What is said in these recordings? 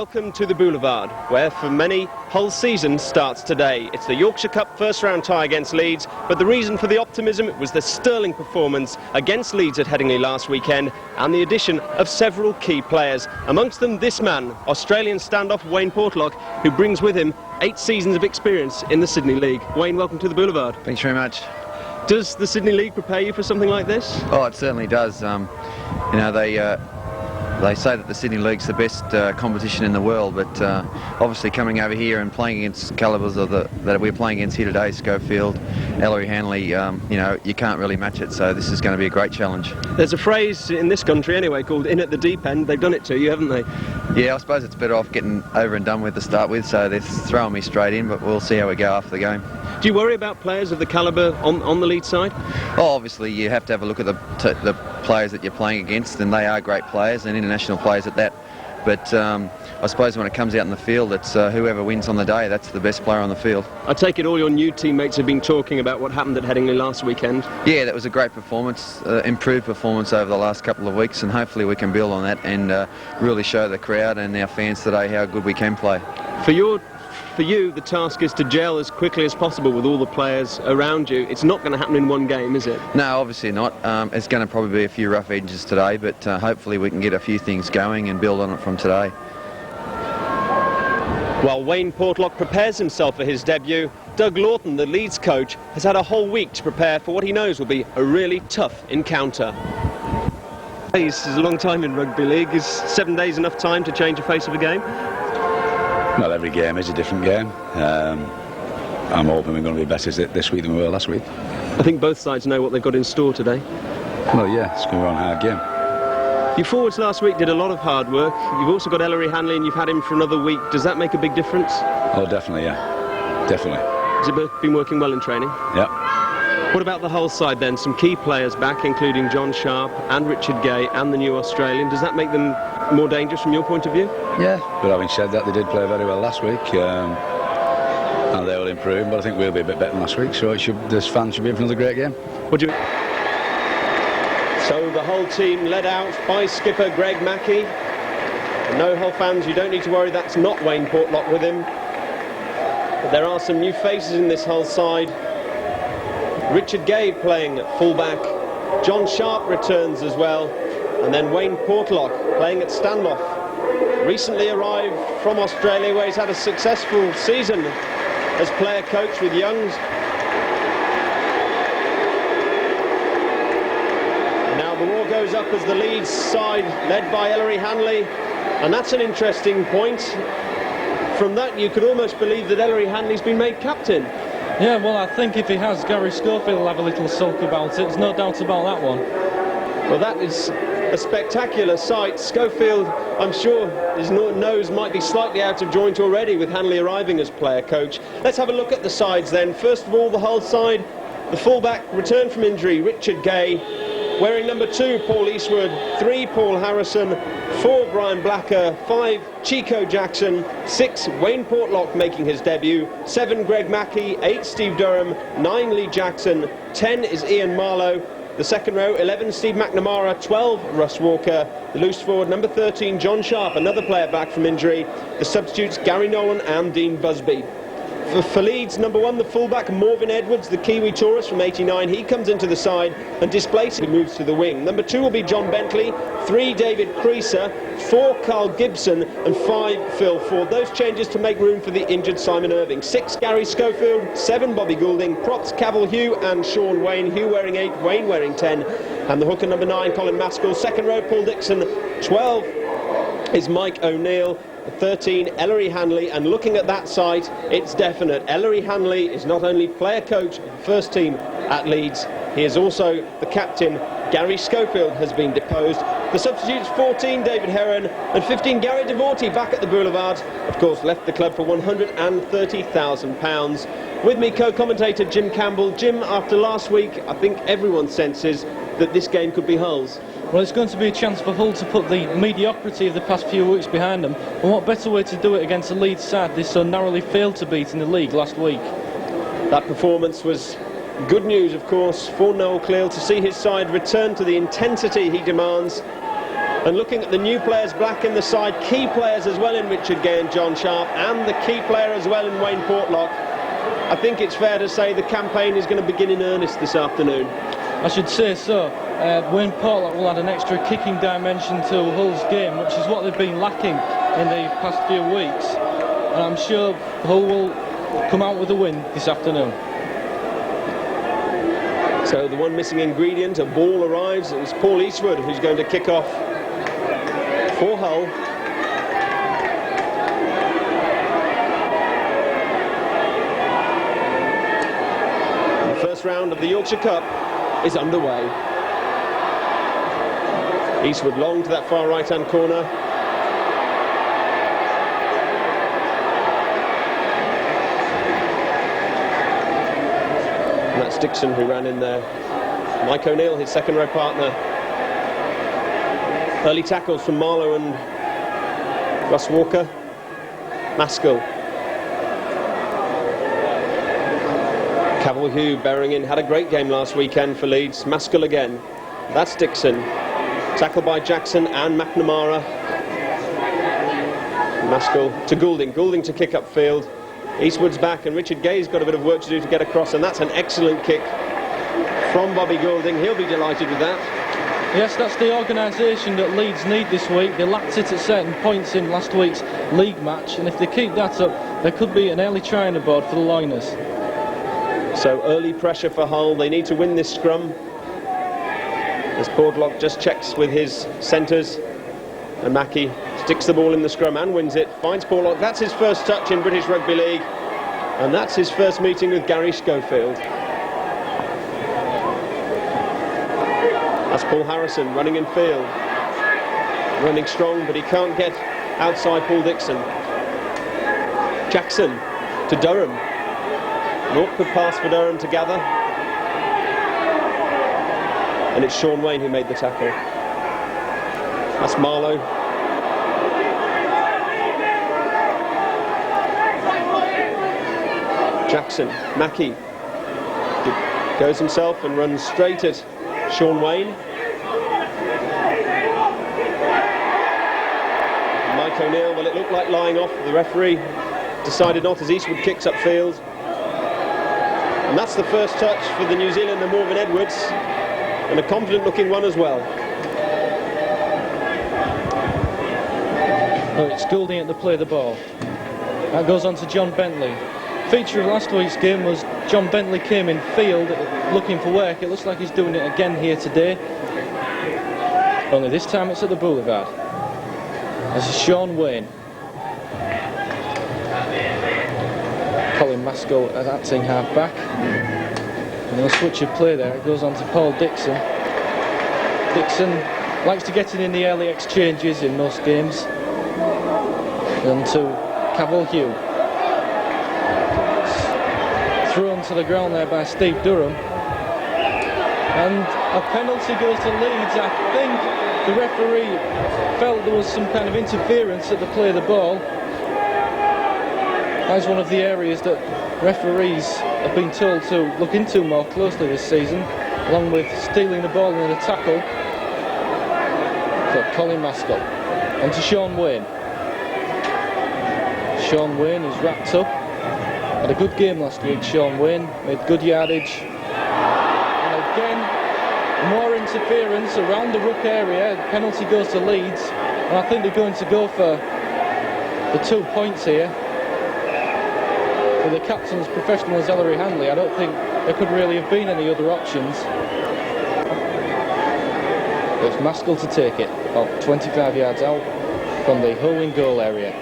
Welcome to the Boulevard, where for many, Hull's season starts today. It's the Yorkshire Cup first round tie against Leeds, but the reason for the optimism was the sterling performance against Leeds at Headingley last weekend and the addition of several key players. Amongst them this man, Australian standoff Wayne Portlock, who brings with him 8 seasons of experience in the Sydney League. Wayne, welcome to the Boulevard. Thanks very much. Does the Sydney League prepare you for something like this? Oh, it certainly does. You know, they say that the Sydney League's the best competition in the world, but obviously coming over here and playing against calibres of that we're playing against here today, Schofield, Ellery Hanley, you know, you can't really match it, so this is going to be a great challenge. There's a phrase in this country anyway called in at the deep end. They've done it to you, haven't they? Yeah, I suppose it's better off getting over and done with to start with, so they're throwing me straight in, but we'll see how we go after the game. Do you worry about players of the calibre on the Leeds side? Oh, obviously you have to have a look at the players that you're playing against, and they are great players and international players at that. But I suppose when it comes out in the field, it's whoever wins on the day, that's the best player on the field. I take it all your new teammates have been talking about what happened at Headingley last weekend. Yeah, that was a great performance, improved performance over the last couple of weeks, and hopefully we can build on that and really show the crowd and our fans today how good we can play. For you, the task is to gel as quickly as possible with all the players around you. It's not going to happen in one game, is it? No, obviously not. It's going to probably be a few rough edges today, but hopefully we can get a few things going and build on it from today. While Wayne Portlock prepares himself for his debut, Doug Lawton, the Leeds coach, has had a whole week to prepare for what he knows will be a really tough encounter. This is a long time in rugby league. Is 7 days enough time to change the face of a game? Well, every game is a different game. I'm hoping we're going to be better this week than we were last week. I think both sides know what they've got in store today. Well, yeah, it's going to be a hard game. Your forwards last week did a lot of hard work. You've also got Ellery Hanley and you've had him for another week. Does that make a big difference? Oh, definitely, yeah. Definitely. Has it been working well in training? Yeah. What about the whole side then? Some key players back, including John Sharp and Richard Gay and the new Australian. Does that make them more dangerous from your point of view? Yeah, but having said that, they did play very well last week. And they will improve, but I think we'll be a bit better than last week, so this fans should be in for another great game. What do you... So the whole team led out by skipper Greg Mackey. No, Hull fans, you don't need to worry, that's not Wayne Portlock with him. But there are some new faces in this Hull side. Richard Gay playing at fullback. John Sharp returns as well. And then Wayne Portlock playing at standoff. Recently arrived from Australia, where he's had a successful season as player coach with Youngs. Now the war goes up as the Leeds side, led by Ellery Hanley, and that's an interesting point. From that you could almost believe that Ellery Hanley's been made captain. Yeah, well, I think if he has, Gary Schofield will have a little sulk about it. There's no doubt about that one. Well, that is a spectacular sight. Schofield, I'm sure his nose might be slightly out of joint already with Hanley arriving as player coach. Let's have a look at the sides then. First of all, the Hull side, the fullback returned from injury, Richard Gay. Wearing number 2, Paul Eastwood. 3, Paul Harrison. 4, Brian Blacker. 5, Chico Jackson. 6, Wayne Portlock making his debut. 7, Greg Mackey. 8, Steve Durham. 9, Lee Jackson. 10 is Ian Marlowe. The second row, 11, Steve McNamara, 12, Russ Walker. The loose forward, number 13, John Sharp, another player back from injury. The substitutes, Gary Nolan and Dean Busby. For Leeds, number 1, the fullback, Morvin Edwards, the Kiwi tourist from '89. He comes into the side and displaces, he moves to the wing. Number 2 will be John Bentley, 3, David Creaser, 4, Carl Gibson, and 5, Phil Ford. Those changes to make room for the injured Simon Irving. 6, Gary Schofield, 7, Bobby Goulding, props, Cavill Hugh and Sean Wayne. Hugh wearing 8, Wayne wearing 10. And the hooker, number 9, Colin Maskell. Second row, Paul Dixon. 12 is Mike O'Neill. 13, Ellery Hanley, and looking at that site, it's definite. Ellery Hanley is not only player coach of the first team at Leeds, he is also the captain. Gary Schofield has been deposed. The substitutes, 14, David Heron, and 15, Gary Devorty, back at the Boulevard. Of course, left the club for £130,000. With me, co-commentator Jim Campbell. Jim, after last week, I think everyone senses that this game could be Hull's. Well, it's going to be a chance for Hull to put the mediocrity of the past few weeks behind them. And what better way to do it against a Leeds side they so narrowly failed to beat in the league last week? That performance was good news, of course, for Noel Cleal to see his side return to the intensity he demands. And looking at the new players back in the side, key players as well in Richard Gay and John Sharp, and the key player as well in Wayne Portlock, I think it's fair to say the campaign is going to begin in earnest this afternoon. I should say so. Wayne Portlock will add an extra kicking dimension to Hull's game, which is what they've been lacking in the past few weeks. And I'm sure Hull will come out with a win this afternoon. So the one missing ingredient, a ball arrives. It's Paul Eastwood who's going to kick off for Hull. The first round of the Yorkshire Cup is underway. Eastwood long to that far right-hand corner. And that's Dixon who ran in there. Mike O'Neill, his second row partner. Early tackles from Marlowe and Russ Walker. Maskell. Cavill Hugh bearing in, had a great game last weekend for Leeds. Maskell again. That's Dixon. Tackled by Jackson and McNamara. Maskell to Goulding. Goulding to kick upfield. Eastwood's back, and Richard Gay's got a bit of work to do to get across, and that's an excellent kick from Bobby Goulding. He'll be delighted with that. Yes, that's the organisation that Leeds need this week. They lacked it at certain points in last week's league match, and if they keep that up, there could be an early try on the board for the Loiners. So early pressure for Hull. They need to win this scrum. As Portlock just checks with his centres, and Mackie sticks the ball in the scrum and wins it. Finds Portlock. That's his first touch in British Rugby League, and that's his first meeting with Gary Schofield. That's Paul Harrison running in field, running strong, but he can't get outside Paul Dixon. Jackson to Durham. An awkward pass for Durham to gather. And it's Sean Wayne who made the tackle. That's Marlowe. Jackson, Mackie goes himself and runs straight at Sean Wayne. Mike O'Neill, well, it looked like lying off. The referee decided not as Eastwood kicks upfield. And that's the first touch for the New Zealander Morgan Edwards, and a confident looking one as well. Oh, it's Goulding at the play of the ball. That goes on to John Bentley. Feature of last week's game was John Bentley came in field looking for work. It looks like he's doing it again here today, only this time it's at the Boulevard. This is Sean Wayne. Colin Maskell at acting half back, and they'll switch of play there. It goes on to Paul Dixon. Dixon likes to get in the early exchanges in most games. And to Cavill Hugh. Thrown to the ground there by Steve Durham, and a penalty goes to Leeds. I think the referee felt there was some kind of interference at the play of the ball. That is one of the areas that referees have been told to look into more closely this season, along with stealing the ball in a tackle. So Colin Maskell on to Sean Wayne. Sean Wayne is wrapped up. Had a good game last week, Sean Wayne, made good yardage. And again, more interference around the ruck area. The penalty goes to Leeds, and I think they're going to go for the 2 points here. With the captain's professional as Ellery Hanley, I don't think there could really have been any other options. It's Maskell to take it, about 25 yards out from the Hull goal area.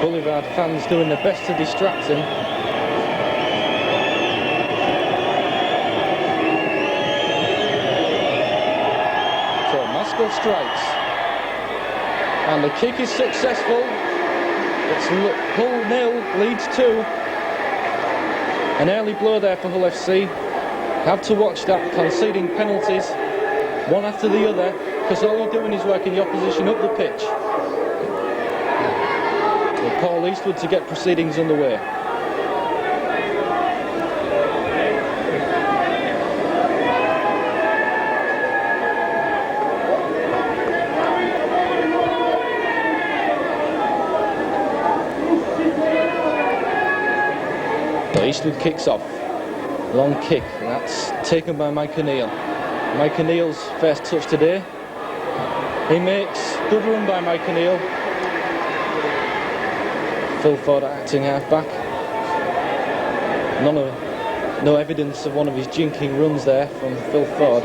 Boulevard fans doing their best to distract him. So Maskell strikes, and the kick is successful. It's Hull 0, Leeds 2. An early blow there for Hull FC. Have to watch that, conceding penalties one after the other, because all you're doing is working the opposition up the pitch. Paul Eastwood to get proceedings underway. finished with kicks off. Long kick, and that's taken by Mike O'Neill. Mike O'Neill's first touch today. He makes good run by Mike O'Neill. Phil Ford acting half-back. No evidence of one of his jinking runs there from Phil Ford.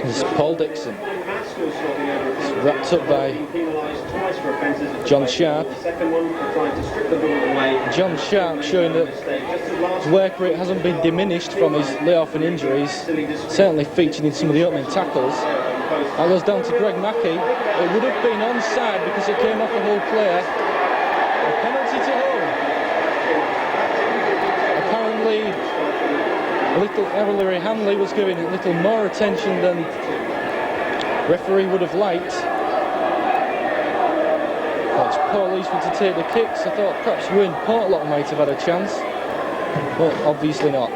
This is Paul Dixon. It's wrapped up by John Sharp. John Sharp showing that his work rate hasn't been diminished from his layoff and injuries, certainly featured in some of the opening tackles. That goes down to Greg Mackey. It would have been onside because it came off a Hull player. A penalty to Hull. Apparently, little Ellery Hanley was giving a little more attention than referee would have liked. That's Paul Eastwood to take the kicks. I thought perhaps Wayne Portlock might have had a chance, but obviously not.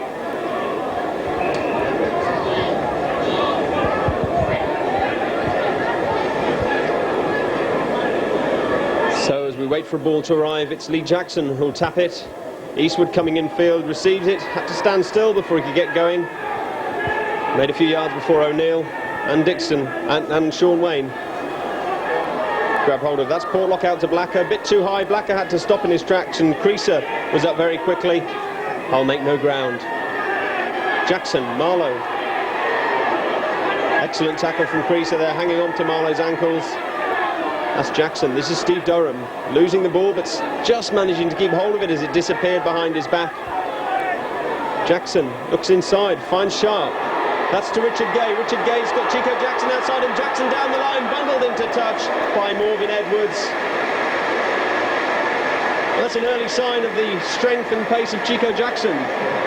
So as we wait for a ball to arrive, it's Lee Jackson who'll tap it. Eastwood coming in field, receives it, had to stand still before he could get going. Made a few yards before O'Neill and Dixon and Sean Wayne grab hold of. That's Portlock out to Blacker, a bit too high. Blacker had to stop in his tracks and Creaser was up very quickly. I'll make no ground. Jackson, Marlowe. Excellent tackle from Creaser there, hanging on to Marlowe's ankles. That's Jackson. This is Steve Durham, losing the ball but just managing to keep hold of it as it disappeared behind his back. Jackson looks inside, finds Sharp. That's to Richard Gay. Richard Gay's got Chico Jackson outside him. Jackson down the line, bundled into touch by Morgan Edwards. Well, that's an early sign of the strength and pace of Chico Jackson.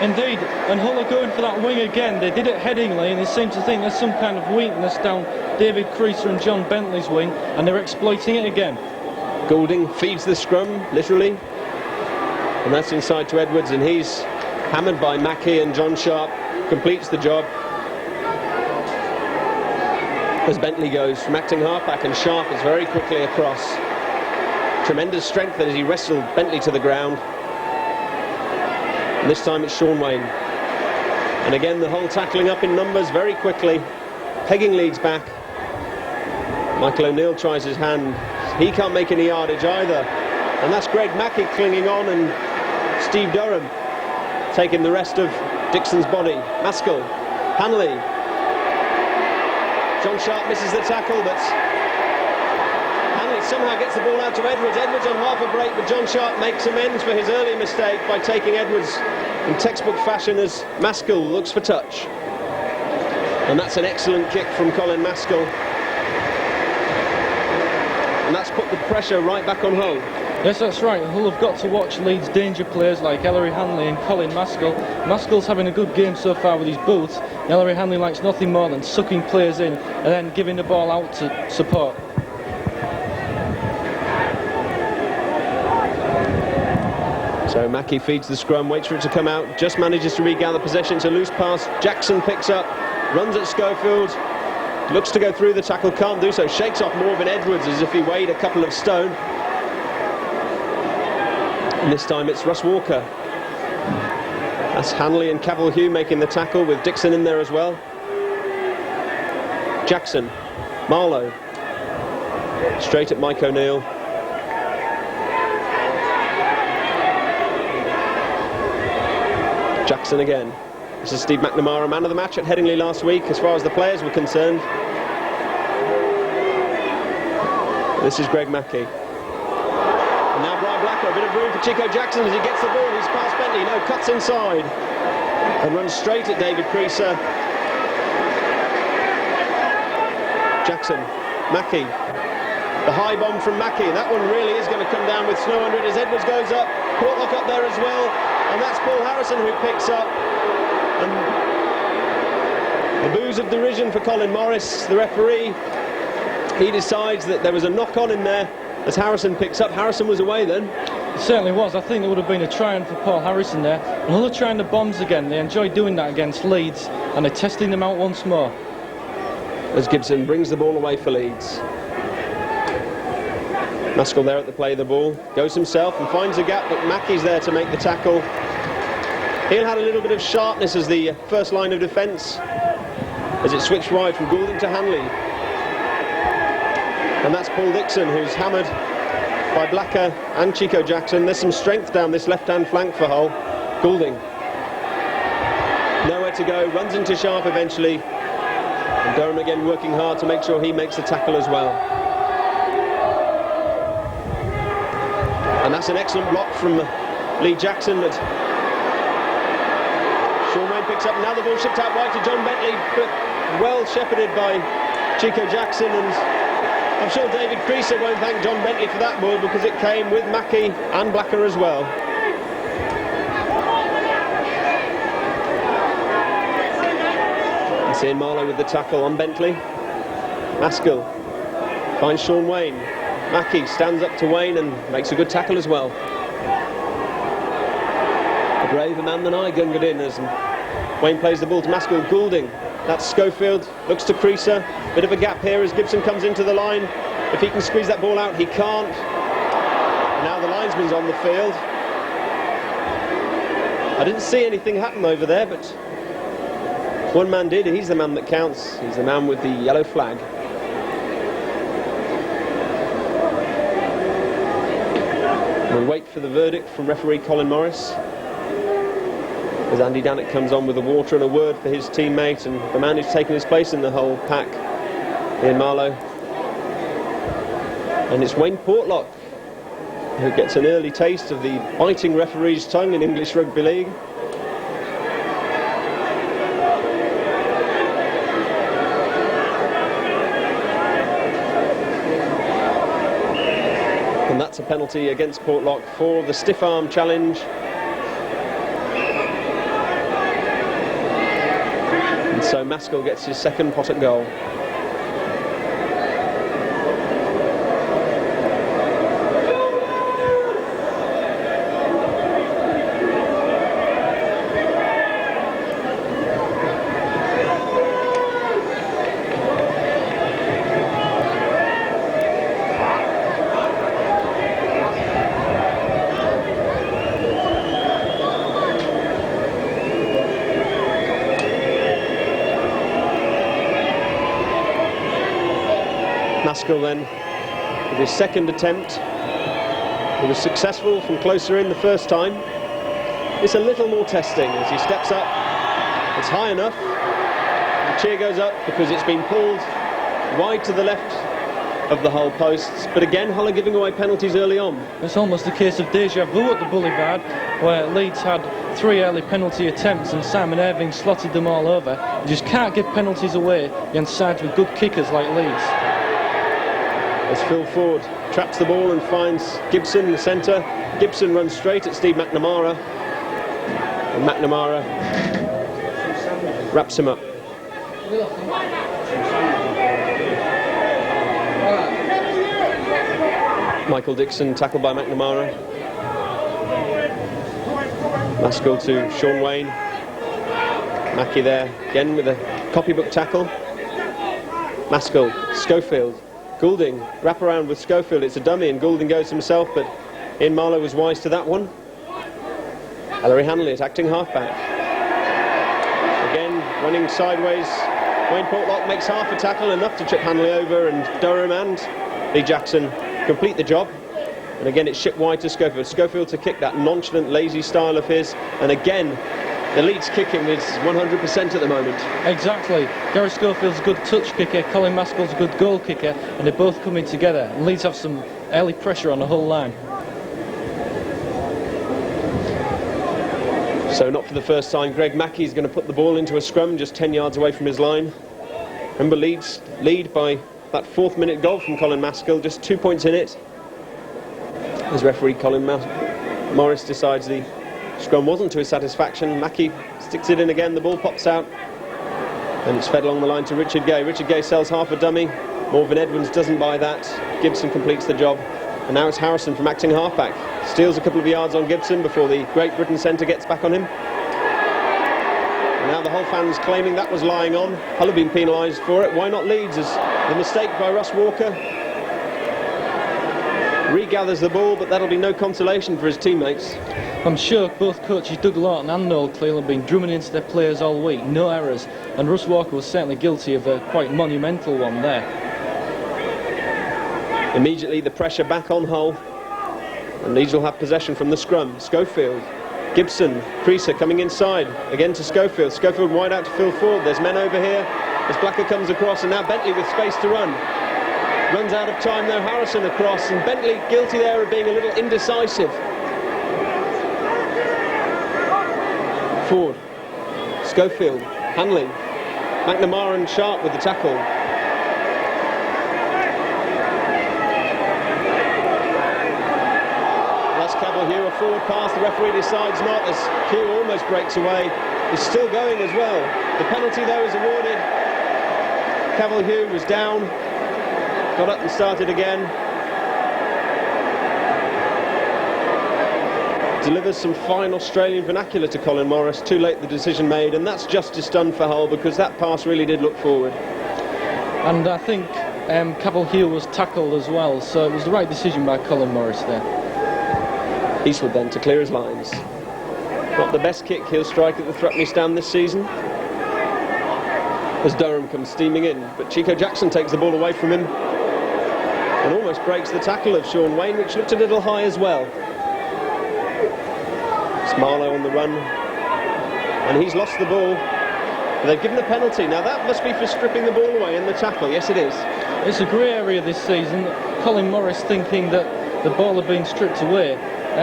Indeed, and Hull are going for that wing again. They did it Headingley and they seem to think there's some kind of weakness down David Creaser and John Bentley's wing, and they're exploiting it again. Goulding feeds the scrum, literally. And that's inside to Edwards, and he's hammered by Mackey, and John Sharp completes the job. As Bentley goes from acting halfback, and Sharp is very quickly across. Tremendous strength as he wrestled Bentley to the ground. And this time it's Sean Wayne. And again the Hull tackling up in numbers very quickly, pegging Leeds back. Michael O'Neill tries his hand. He can't make any yardage either. And that's Greg Mackey clinging on, and Steve Durham taking the rest of Dixon's body. Maskell, Hanley. John Sharp misses the tackle, but Hanley somehow gets the ball out to Edwards. Edwards on half a break, but John Sharp makes amends for his earlier mistake by taking Edwards in textbook fashion as Maskell looks for touch. And that's an excellent kick from Colin Maskell. And that's put the pressure right back on Hull. Yes, that's right. Hull have got to watch Leeds' danger players like Ellery Hanley and Colin Maskell. Maskell's having a good game so far with his boots. Ellery Hanley likes nothing more than sucking players in and then giving the ball out to support. So Mackey feeds the scrum, waits for it to come out, just manages to regather possession. It's a loose pass. Jackson picks up, runs at Schofield, looks to go through the tackle, can't do so, shakes off Morgan Edwards as if he weighed a couple of stone. And this time it's Russ Walker. That's Hanley and Cavill-Hugh making the tackle with Dixon in there as well. Jackson, Marlowe, straight at Mike O'Neill. Jackson again. This is Steve McNamara, man of the match at Headingley last week as far as the players were concerned. This is Greg Mackey. And now Brian Blacker, a bit of room for Chico Jackson as he gets the ball. He's past Bentley, no, cuts inside and runs straight at David Creaser. Jackson, Mackey, the high bomb from Mackey. That one really is going to come down with snow under it as Edwards goes up. Portlock up there as well, and that's Paul Harrison who picks up. And the boos of derision for Colin Morris, the referee. He decides that there was a knock-on in there as Harrison picks up. Harrison was away then. It certainly was. I think there would have been a try-on for Paul Harrison there. And Hull are trying the bombs again. They enjoy doing that against Leeds, and they're testing them out once more. As Gibson brings the ball away for Leeds. Maskell there at the play of the ball, goes himself and finds a gap, but Mackey's there to make the tackle. He'll had a little bit of sharpness as the first line of defence, as it switched wide from Goulding to Hanley. And that's Paul Dixon, who's hammered by Blacker and Chico Jackson. There's some strength down this left-hand flank for Hull. Goulding, nowhere to go, runs into Sharp eventually. And Durham again working hard to make sure he makes the tackle as well. And that's an excellent block from Lee Jackson that Sean Wayne picks up. Now the ball shipped out wide to John Bentley, but well shepherded by Chico Jackson, and I'm sure David Creaser won't thank John Bentley for that ball, because it came with Mackey and Blacker as well. It's Ian Marlowe with the tackle on Bentley. Maskell finds Sean Wayne. Mackey stands up to Wayne and makes a good tackle as well. A braver man than I gungered in as Wayne plays the ball to Maskell. Goulding, that's Schofield, looks to Creaser. Bit of a gap here as Gibson comes into the line. If he can squeeze that ball out, he can't. Now the linesman's on the field. I didn't see anything happen over there, but one man did. He's the man that counts. He's the man with the yellow flag. We'll wait for the verdict from referee Colin Morris, as Andy Dannett comes on with the water and a word for his teammate and the man who's taken his place in the whole pack, Ian Marlowe. And it's Wayne Portlock who gets an early taste of the biting referee's tongue in English Rugby League. And that's a penalty against Portlock for the stiff arm challenge. And so Maskell gets his second pot at goal. Maskell then, with his second attempt, he was successful from closer in the first time. It's a little more testing as he steps up. It's high enough. The cheer goes up because it's been pulled wide to the left of the Hull posts. But again, Hull are giving away penalties early on. It's almost a case of deja vu at the Boulevard, where Leeds had 3 early penalty attempts and Simon Irving slotted them all over. You just can't give penalties away against sides with good kickers like Leeds. As Phil Ford traps the ball and finds Gibson in the centre. Gibson runs straight at Steve McNamara, and McNamara wraps him up. Michael Dixon tackled by McNamara. Maskell to Sean Wayne. Mackey there again with a copybook tackle. Maskell, Schofield, Goulding, wrap around with Schofield. It's a dummy and Goulding goes himself, but Ian Marlowe was wise to that one. Ellery Hanley at acting halfback. Again, running sideways. Wayne Portlock makes half a tackle, enough to trip Hanley over, and Durham and Lee Jackson complete the job. And again, it's shipped wide to Schofield. Schofield to kick that nonchalant, lazy style of his. And again, the Leeds kicking is 100% at the moment. Exactly. Gary Schofield's a good touch kicker, Colin Maskell's a good goal kicker, and they're both coming together. And Leeds have some early pressure on the whole line. So not for the first time, Greg Mackey is going to put the ball into a scrum just 10 yards away from his line. Remember, Leeds lead by that 4th minute goal from Colin Maskell, just 2 points in it. As referee Colin Morris decides the scrum wasn't to his satisfaction. Mackey sticks it in again, the ball pops out, and it's fed along the line to Richard Gay. Richard Gay sells half a dummy. Morven Edwards doesn't buy that. Gibson completes the job. And now it's Harrison from acting halfback. Steals a couple of yards on Gibson before the Great Britain centre gets back on him. And now the Hull fans claiming that was lying on. Hull have been penalised for it. Why not Leeds? As the mistake by Russ Walker regathers the ball, but that'll be no consolation for his teammates. I'm sure both coaches Doug Lawton and Noel Cleal have been drumming into their players all week, no errors, and Russ Walker was certainly guilty of a quite monumental one there. Immediately the pressure back on Hull, and Leeds will have possession from the scrum. Schofield, Gibson, Creaser coming inside, again to Schofield. Schofield wide out to Phil Ford. There's men over here as Blacker comes across, and now Bentley with space to run. Runs out of time though, Harrison across, and Bentley guilty there of being a little indecisive. Ford, Schofield, Hanley, McNamara and Sharp with the tackle. That's Cavill Hugh, a forward pass, the referee decides not, as Hugh almost breaks away. He's still going as well. The penalty though is awarded. Cavill Hugh was down, got up and started again. Delivers some fine Australian vernacular to Colin Morris. Too late the decision made, and that's justice done for Hull, because that pass really did look forward. And I think Cavill Hugh was tackled as well, so it was the right decision by Colin Morris there. Eastwood then to clear his lines. Not the best kick he'll strike at the Threepenny stand this season, as Durham comes steaming in, but Chico Jackson takes the ball away from him and almost breaks the tackle of Sean Wayne, which looked a little high as well. Marlow on the run, and he's lost the ball. They've given a penalty. Now that must be for stripping the ball away in the tackle. Yes, it is. It's a grey area this season. Colin Morris thinking that the ball had been stripped away.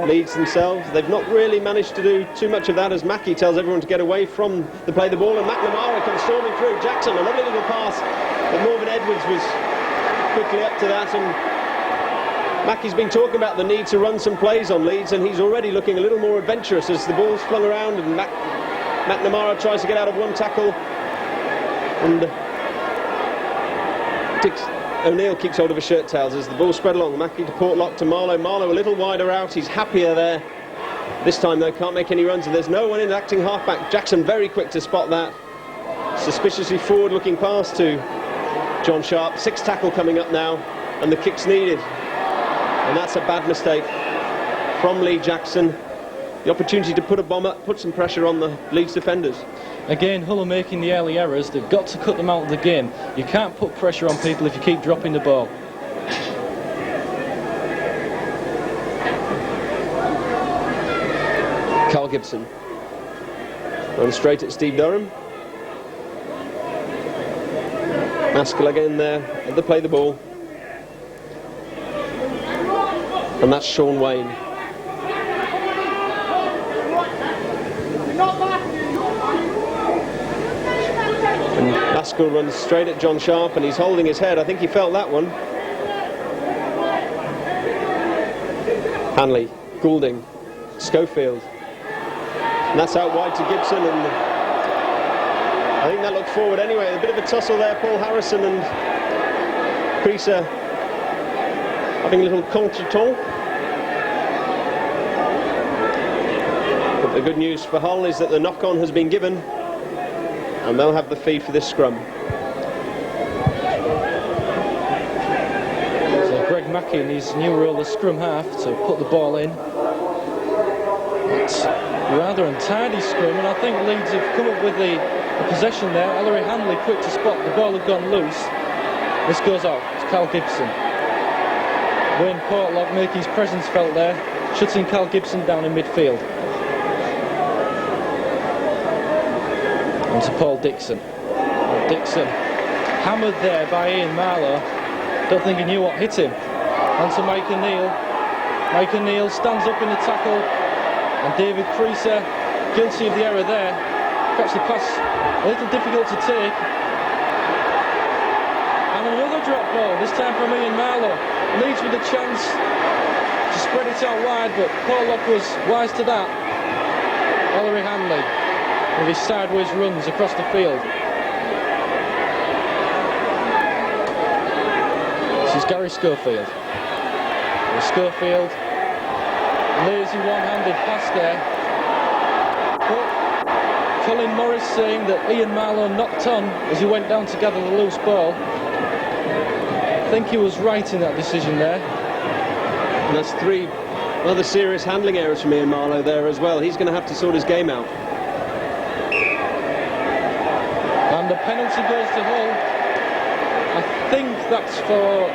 Leeds themselves, they've not really managed to do too much of that, as Mackie tells everyone to get away from the play the ball, and McNamara comes storming through. Jackson, a lovely little pass, but Morgan Edwards was quickly up to that, and Mackie's been talking about the need to run some plays on Leeds, and he's already looking a little more adventurous as the ball's flung around, and McNamara tries to get out of one tackle, and O'Neill keeps hold of his shirt tails as the ball spread along. Mackie to Portlock to Marlow. Marlow a little wider out, he's happier there. This time though, can't make any runs, and there's no one in acting halfback. Jackson very quick to spot that. Suspiciously forward looking pass to John Sharp. 6 tackle coming up now, and the kick's needed. And that's a bad mistake from Lee Jackson. The opportunity to put a bomb up, put some pressure on the Leeds defenders. Again, Hull are making the early errors. They've got to cut them out of the game. You can't put pressure on people if you keep dropping the ball. Carl Gibson runs straight at Steve Durham. Maskell again there at the play the ball. And that's Sean Wayne. And Maskell runs straight at John Sharp, and he's holding his head. I think he felt that one. Hanley, Goulding, Schofield. And that's out wide to Gibson, and I think that looked forward anyway. A bit of a tussle there, Paul Harrison and Creaser having a little contretemps. But the good news for Hull is that the knock-on has been given, and they'll have the feed for this scrum. So Greg Mackey in his new role as scrum half to put the ball in. It's a rather untidy scrum, and I think Leeds have come up with the possession there. Ellery Hanley quick to spot, the ball had gone loose. This goes out to Carl Gibson. Wayne Portlock making his presence felt there, shutting Carl Gibson down in midfield. And to Paul Dixon. Dixon hammered there by Ian Marlowe. Don't think he knew what hit him. And to Mike O'Neill. Mike O'Neill stands up in the tackle, and David Creaser guilty of the error there. Perhaps the pass a little difficult to take. And another drop ball, this time from Ian Marlowe. Leeds with a chance to spread it out wide, but Portlock was wise to that. Ellery Hanley with his sideways runs across the field. This is Gary Schofield. Schofield, lazy one-handed pass there. But Colin Morris saying that Ian Marlowe knocked on as he went down to gather the loose ball. I think he was right in that decision there. And that's 3 Other serious handling errors from Ian Marlowe there as well. He's going to have to sort his game out. And the penalty goes to Hull. I think that's for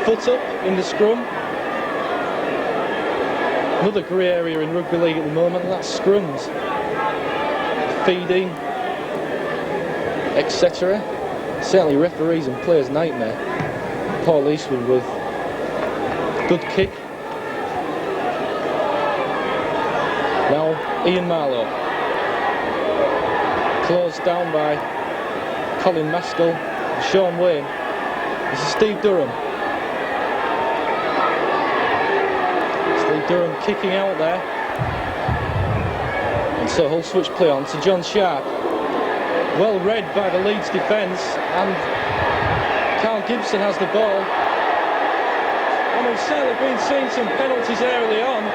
foot up in the scrum. Another grey area in rugby league at the moment, and that's scrums. Feeding, etc. Certainly referees and players' nightmare. Paul Eastwood with good kick. Now Ian Marlowe. Closed down by Colin Maskell, Sean Wayne. This is Steve Durham. Steve Durham kicking out there. And so Hull switch play on to John Sharp. Well read by the Leeds defence, and Carl Gibson has the ball. And we've certainly been seeing some penalties early on.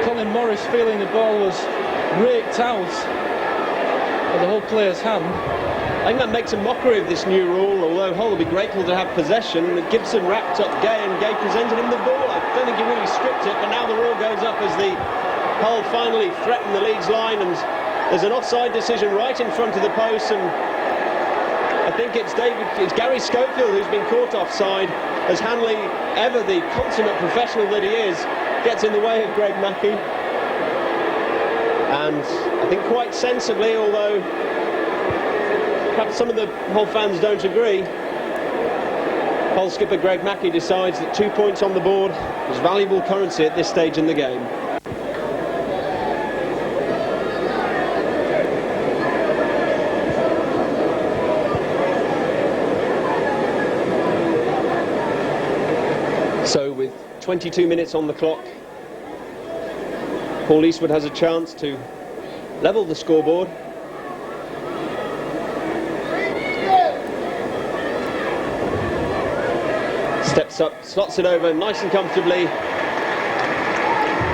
Colin Morris feeling the ball was raked out of the Hull player's hand. I think that makes a mockery of this new rule, although Hull will be grateful to have possession. Gibson wrapped up Gay, and Gay presented him the ball. I don't think he really stripped it, but now the rule goes up as the Hull finally threaten the Leeds line, and there's an offside decision right in front of the post, and I think it's Gary Schofield who's been caught offside, as Hanley, ever the consummate professional that he is, gets in the way of Greg Mackey. And I think quite sensibly, although perhaps some of the Hull fans don't agree, Hull skipper Greg Mackey decides that 2 points on the board is valuable currency at this stage in the game. So with 22 minutes on the clock, Paul Eastwood has a chance to level the scoreboard. Steps up, slots it over nice and comfortably,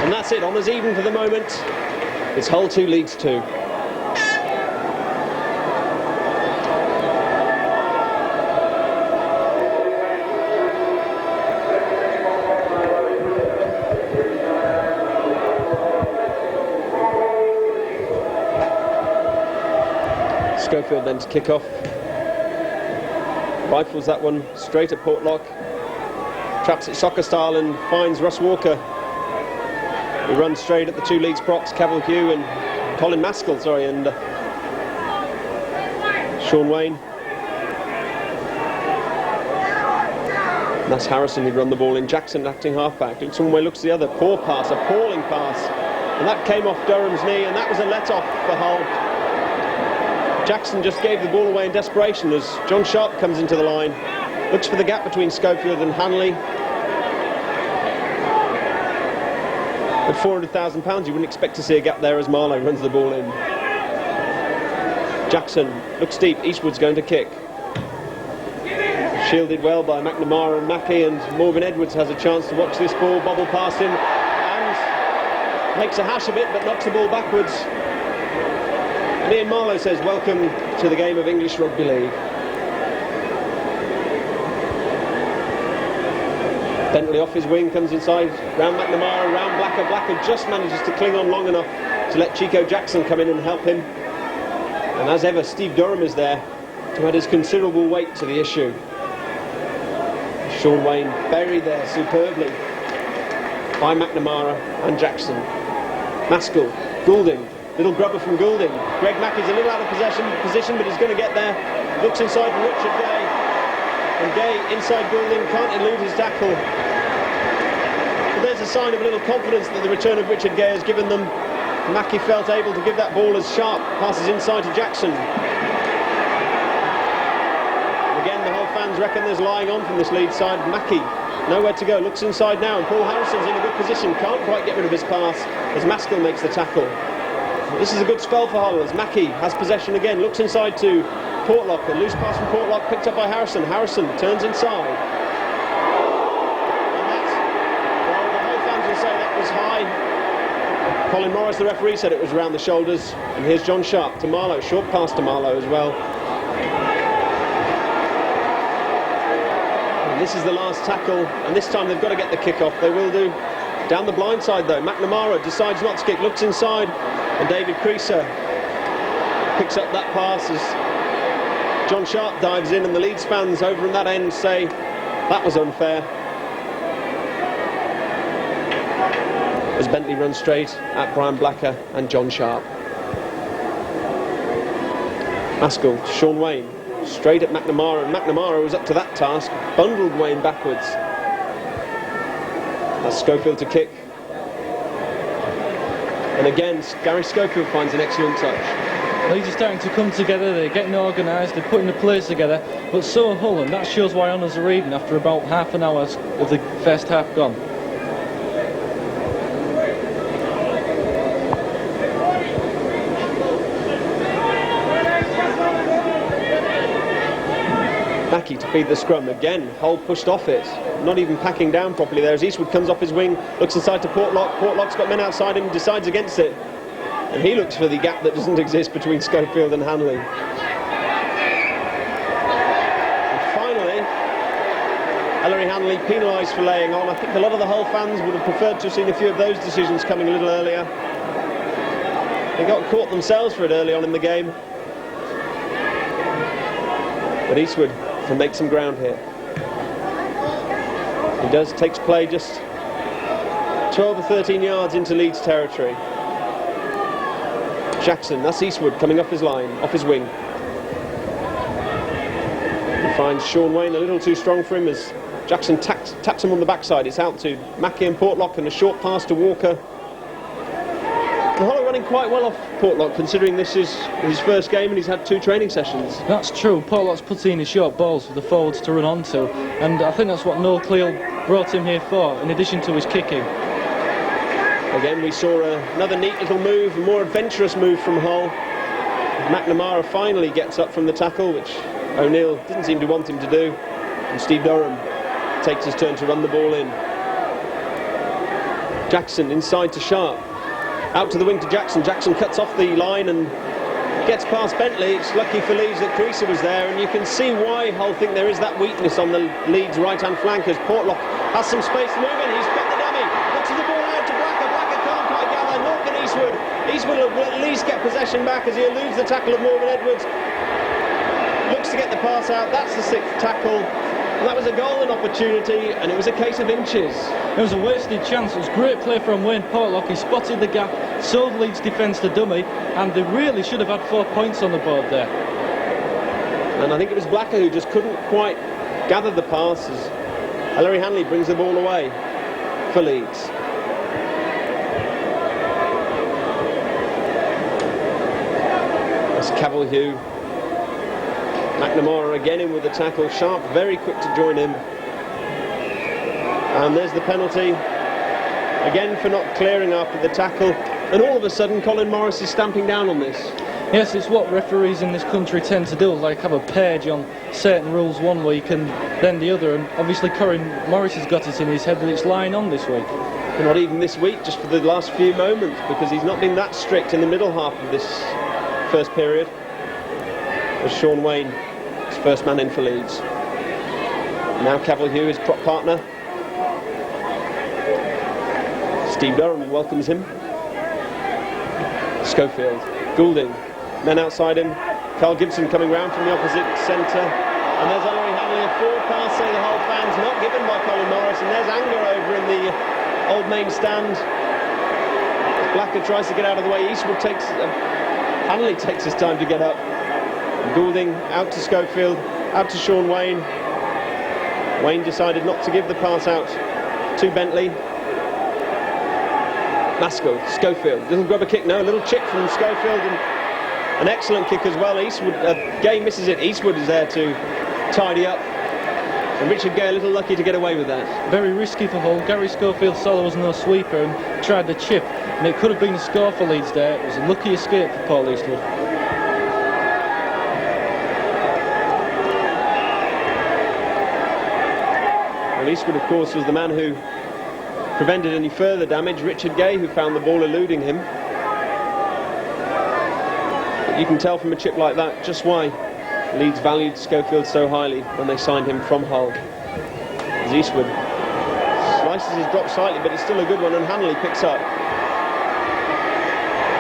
and that's it. Honours even for the moment. It's Hull 2, Leeds 2. Schofield then to kick off. Rifles that one straight at Portlock. Traps it soccer style and finds Russ Walker, who runs straight at the two Leeds props, Cavill Hugh and Colin Maskell, and Sean Wayne. And that's Harrison who'd run the ball in. Jackson acting halfback. Sean Wayne looks the other. Poor pass, appalling pass. And that came off Durham's knee, and that was a let-off for Hull. Jackson just gave the ball away in desperation as John Sharp comes into the line. Looks for the gap between Schofield and Hanley. At £400,000, you wouldn't expect to see a gap there as Marlowe runs the ball in. Jackson looks deep. Eastwood's going to kick. Shielded well by McNamara and Mackey, and Morgan Edwards has a chance to watch this ball bobble past him and makes a hash of it, but knocks the ball backwards. And Ian Marlowe says, "Welcome to the game of English Rugby League." Bentley off his wing, comes inside, round McNamara, round Blacker. Blacker just manages to cling on long enough to let Chico Jackson come in and help him. And as ever, Steve Durham is there to add his considerable weight to the issue. Sean Wayne buried there superbly by McNamara and Jackson. Maskell, Goulding, little grubber from Goulding. Greg Mackey's a little out of position, but he's going to get there. Looks inside for Richard Gay. And Gay, inside Goulding, can't elude his tackle. But there's a sign of a little confidence that the return of Richard Gay has given them. Mackey felt able to give that ball as Sharp passes inside to Jackson. And again, the Hull fans reckon there's lying on from this lead side. Mackey, nowhere to go, looks inside now, and Paul Harrison's in a good position, can't quite get rid of his pass as Maskell makes the tackle. This is a good spell for Hull as Mackey has possession again, looks inside to Portlock, a loose pass from Portlock picked up by Harrison. Harrison turns inside. And that's, well, the Hull fans will say that was high. Colin Morris, the referee, said it was around the shoulders. And here's John Sharp to Marlowe, short pass to Marlowe as well. And And this is the last tackle, and this time they've got to get the kick off. They will do. Down the blind side though, McNamara decides not to kick, looks inside, and David Creaser picks up that pass as John Sharp dives in, and the Leeds fans over in that end say that was unfair. As Bentley runs straight at Brian Blacker and John Sharp. Maskell, Sean Wayne, straight at McNamara, and McNamara was up to that task, bundled Wayne backwards. That's Schofield to kick. And again, Gary Schofield finds an excellent touch. Leeds are starting to come together, they're getting organised, they're putting the players together, but so are Hull, and that shows why honours are even after about half an hour of the first half gone. Mackey to feed the scrum again. Hull pushed off it, not even packing down properly there as Eastwood comes off his wing, looks inside to Portlock. Portlock's got men outside him, decides against it, and he looks for the gap that doesn't exist between Schofield and Hanley. And finally, Ellery Hanley penalised for laying on. I think a lot of the Hull fans would have preferred to have seen a few of those decisions coming a little earlier. They got caught themselves for it early on in the game. But Eastwood can make some ground here. He does, takes play just 12 or 13 yards into Leeds territory. Jackson, that's Eastwood coming off his line, off his wing. He finds Sean Wayne a little too strong for him as Jackson taps him on the backside. It's out to Mackey and Portlock, and a short pass to Walker. The Hull are running quite well off Portlock, considering this is his first game and he's had 2 training sessions. That's true. Portlock's putting in his short balls for the forwards to run onto, and I think that's what Noel Cleal brought him here for, in addition to his kicking. Again, we saw another neat little move, a more adventurous move from Hull. McNamara finally gets up from the tackle, which O'Neill didn't seem to want him to do, and Steve Durham takes his turn to run the ball in. Jackson inside to Sharp. Out to the wing to Jackson. Jackson cuts off the line and gets past Bentley. It's lucky for Leeds that Creaser was there, and you can see why Hull think there is that weakness on the Leeds right-hand flank as Portlock has some space to move in. He's got the dummy. Looks the ball out to Blacker. Blacker can't quite gather. Nor can Eastwood. Eastwood will at least get possession back as he eludes the tackle of Morgan Edwards. Looks to get the pass out. That's the 6th tackle. And that was a golden opportunity, and it was a case of inches. It was a wasted chance. It was great play from Wayne Portlock. He spotted the gap, sold Leeds defence to dummy, and they really should have had 4 points on the board there. And I think it was Blacker who just couldn't quite gather the pass as Ellery Hanley brings the ball away for Leeds. That's Cavalhue. McNamara again in with the tackle. Sharp very quick to join him. And there's the penalty. Again for not clearing after the tackle. And all of a sudden Colin Morris is stamping down on this. Yes, it's what referees in this country tend to do, like have a page on certain rules one week and then the other. And obviously Colin Morris has got it in his head that it's lying on this week. And not even this week, just for the last few moments, because he's not been that strict in the middle half of this first period. As Sean Wayne, his first man in for Leeds. Now Cavalhue, his prop partner. Steve Durham welcomes him. Schofield, Goulding, men outside him. Carl Gibson coming round from the opposite centre. And there's Ellery Hanley, a forward pass, say the Hull fans, not given by Colin Morris. And there's anger over in the old main stand. Blacker tries to get out of the way. Eastwood takes, Hanley takes his time to get up. Goulding out to Schofield, out to Sean Wayne. Wayne decided not to give the pass out to Bentley. Maskell, Schofield, doesn't grab a kick, no, a little chip from Schofield, and an excellent kick as well. Eastwood, Gay misses it. Eastwood is there to tidy up, and Richard Gay a little lucky to get away with that. Very risky for Hull. Gary Schofield saw there was no sweeper and tried the chip, and it could have been a score for Leeds there. It was a lucky escape for Paul Eastwood. Well, Eastwood, of course, was the man who prevented any further damage. Richard Gay, who found the ball eluding him. But you can tell from a chip like that just why Leeds valued Schofield so highly when they signed him from Hull. as Eastwood slices his drop slightly, but it's still a good one, and Hanley picks up.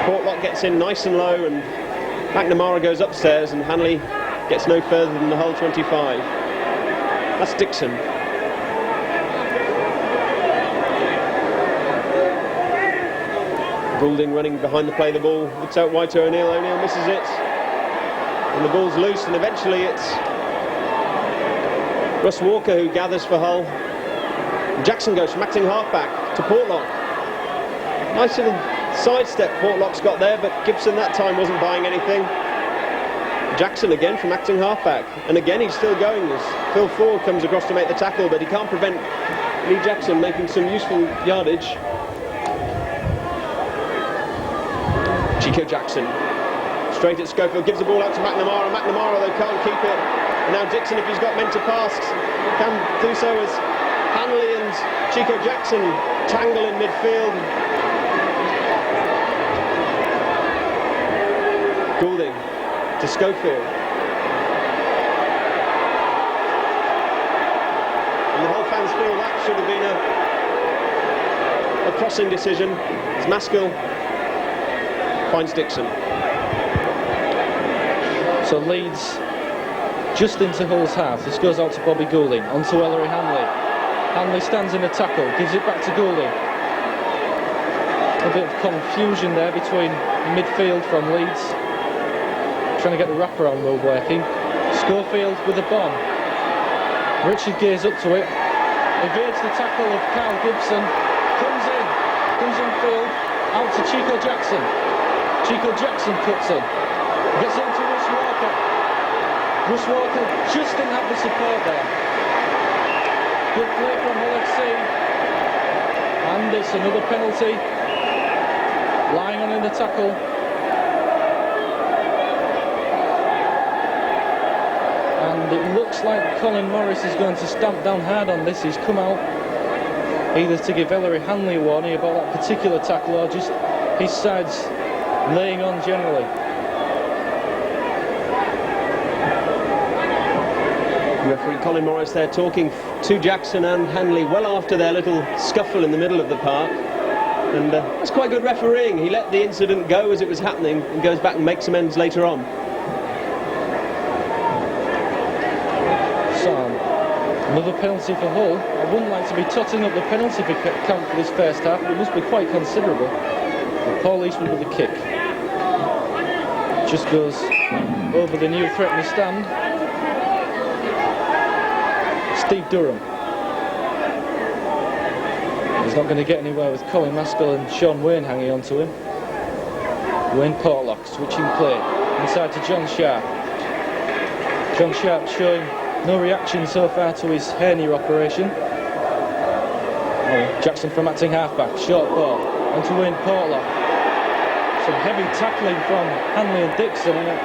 Portlock gets in nice and low, and McNamara goes upstairs, and Hanley gets no further than the Hull 25. That's Dixon. Goulding running behind the play, the ball looks out wide to O'Neill. O'Neill misses it, and the ball's loose, and eventually it's Russ Walker who gathers for Hull. Jackson goes from acting halfback to Portlock. Nice little sidestep Portlock's got there, but Gibson that time wasn't buying anything. Jackson again from acting halfback, and again he's still going as Phil Ford comes across to make the tackle, but he can't prevent Lee Jackson making some useful yardage. Chico Jackson straight at Schofield, gives the ball out to McNamara. McNamara though can't keep it, and now Dixon, if he's got men to pass, can do so as Hanley and Chico Jackson tangle in midfield. Goulding to Schofield, and the whole fans feel that should have been a crossing decision as Maskell finds Dixon. So Leeds just into Hull's half. This goes out to Bobby Goulding, onto Ellery Hanley. Hanley stands in a tackle, gives it back to Goulding. A bit of confusion there between the midfield from Leeds, trying to get the wraparound move working. Schofield with the bomb. Richard gears up to it, evades the tackle of Carl Gibson, comes in field, out to Chico Jackson. Chico Jackson cuts in, gets into Russ Walker. Russ Walker just didn't have the support there. Good play from Hull FC, and it's another penalty. Lying on in the tackle. And it looks like Colin Morris is going to stamp down hard on this. He's come out either to give Ellery Hanley a warning about that particular tackle, or just his side's laying on generally. Referee Colin Morris there talking to Jackson and Hanley well after their little scuffle in the middle of the park, and that's quite good refereeing. He let the incident go as it was happening and goes back and makes amends later on. So another penalty for Hull. I wouldn't like to be totting up the penalty count for this first half, but it must be quite considerable. But Paul Eastwood with the kick just goes over the new threatening stand. Steve Durham. He's not going to get anywhere with Colin Maskell and Sean Wayne hanging on to him. Wayne Portlock switching play inside to John Sharp. John Sharp showing no reaction so far to his hernia operation. Jackson from acting halfback, short ball onto Wayne Portlock. Some heavy tackling from Hanley and Dixon, and it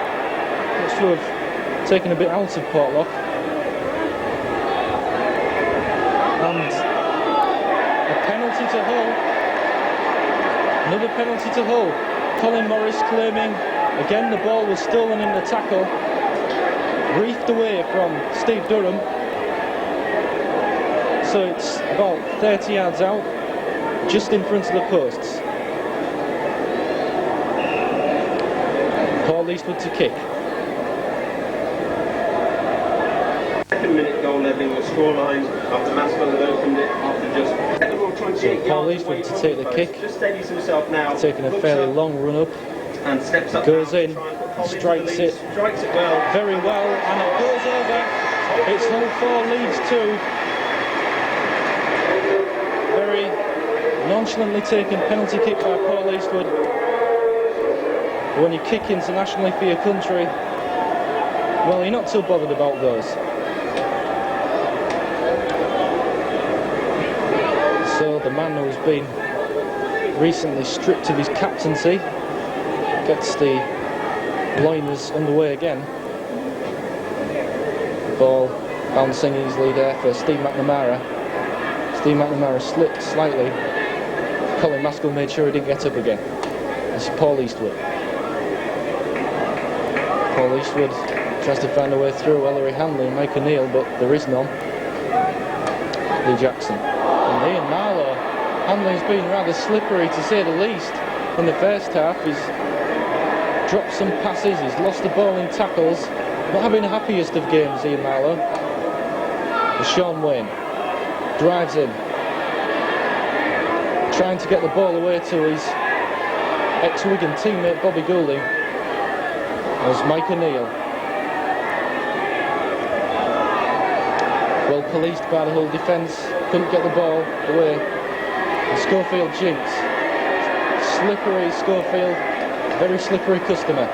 looks to have taken a bit out of Portlock. And a penalty to Hull. Another penalty to Hull. Colin Morris claiming again the ball was stolen in the tackle, reefed away from Steve Durham. So it's about 30 yards out, just in front of the posts. Paul Eastwood to kick. Second minute goal leveling the scoreline after Maskell had opened it after just So Paul Eastwood to take the kick. Just steadies himself now. Taking a fairly long run up. And steps up. Goes in, strikes it well. Very well, and it goes over. It's Hull 4, Leeds 2. Very nonchalantly taken penalty kick by Paul Eastwood. When you kick internationally for your country, well, you're not too bothered about those. So the man who's been recently stripped of his captaincy gets the Loiners underway again. Ball bouncing easily there for Steve McNamara. Steve McNamara slipped slightly. Colin Maskell made sure he didn't get up again. It's Paul Eastwood. Paul Eastwood tries to find a way through Ellery Hanley and Mike O'Neill, but there is none. Lee Jackson. And Ian Marlowe, Hanley's been rather slippery to say the least in the first half. He's dropped some passes, he's lost the ball in tackles. Not having the happiest of games, Ian Marlowe. Sean Wayne drives in, trying to get the ball away to his ex-Wigan teammate Bobby Goulding. As Mike O'Neill, well policed by the whole defence, couldn't get the ball away. And Schofield jinx. Slippery Schofield, very slippery customer.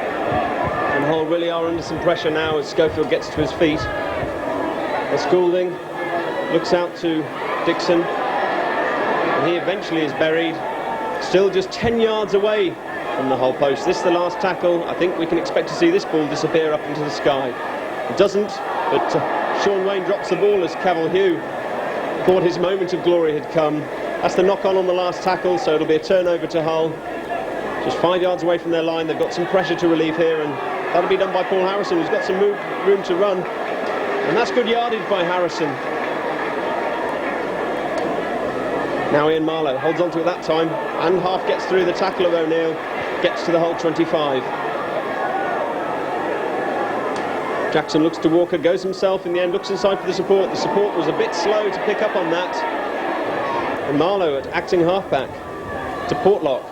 And Hull really are under some pressure now as Schofield gets to his feet. As Goulding looks out to Dixon, and he eventually is buried, still just 10 yards away from the Hull post. This is the last tackle. I think we can expect to see this ball disappear up into the sky. It doesn't, but Sean Wayne drops the ball as Cavill Hugh thought his moment of glory had come. That's the knock-on on the last tackle, so it'll be a turnover to Hull. Just 5 yards away from their line. They've got some pressure to relieve here, and that'll be done by Paul Harrison, who's got some room to run. And that's good yardage by Harrison. Now Ian Marlowe holds on to it that time, and half gets through the tackle of O'Neill, gets to the Hull 25. Jackson looks to Walker, goes himself in the end, looks inside for the support. The support was a bit slow to pick up on that. And Marlowe at acting halfback to Portlock.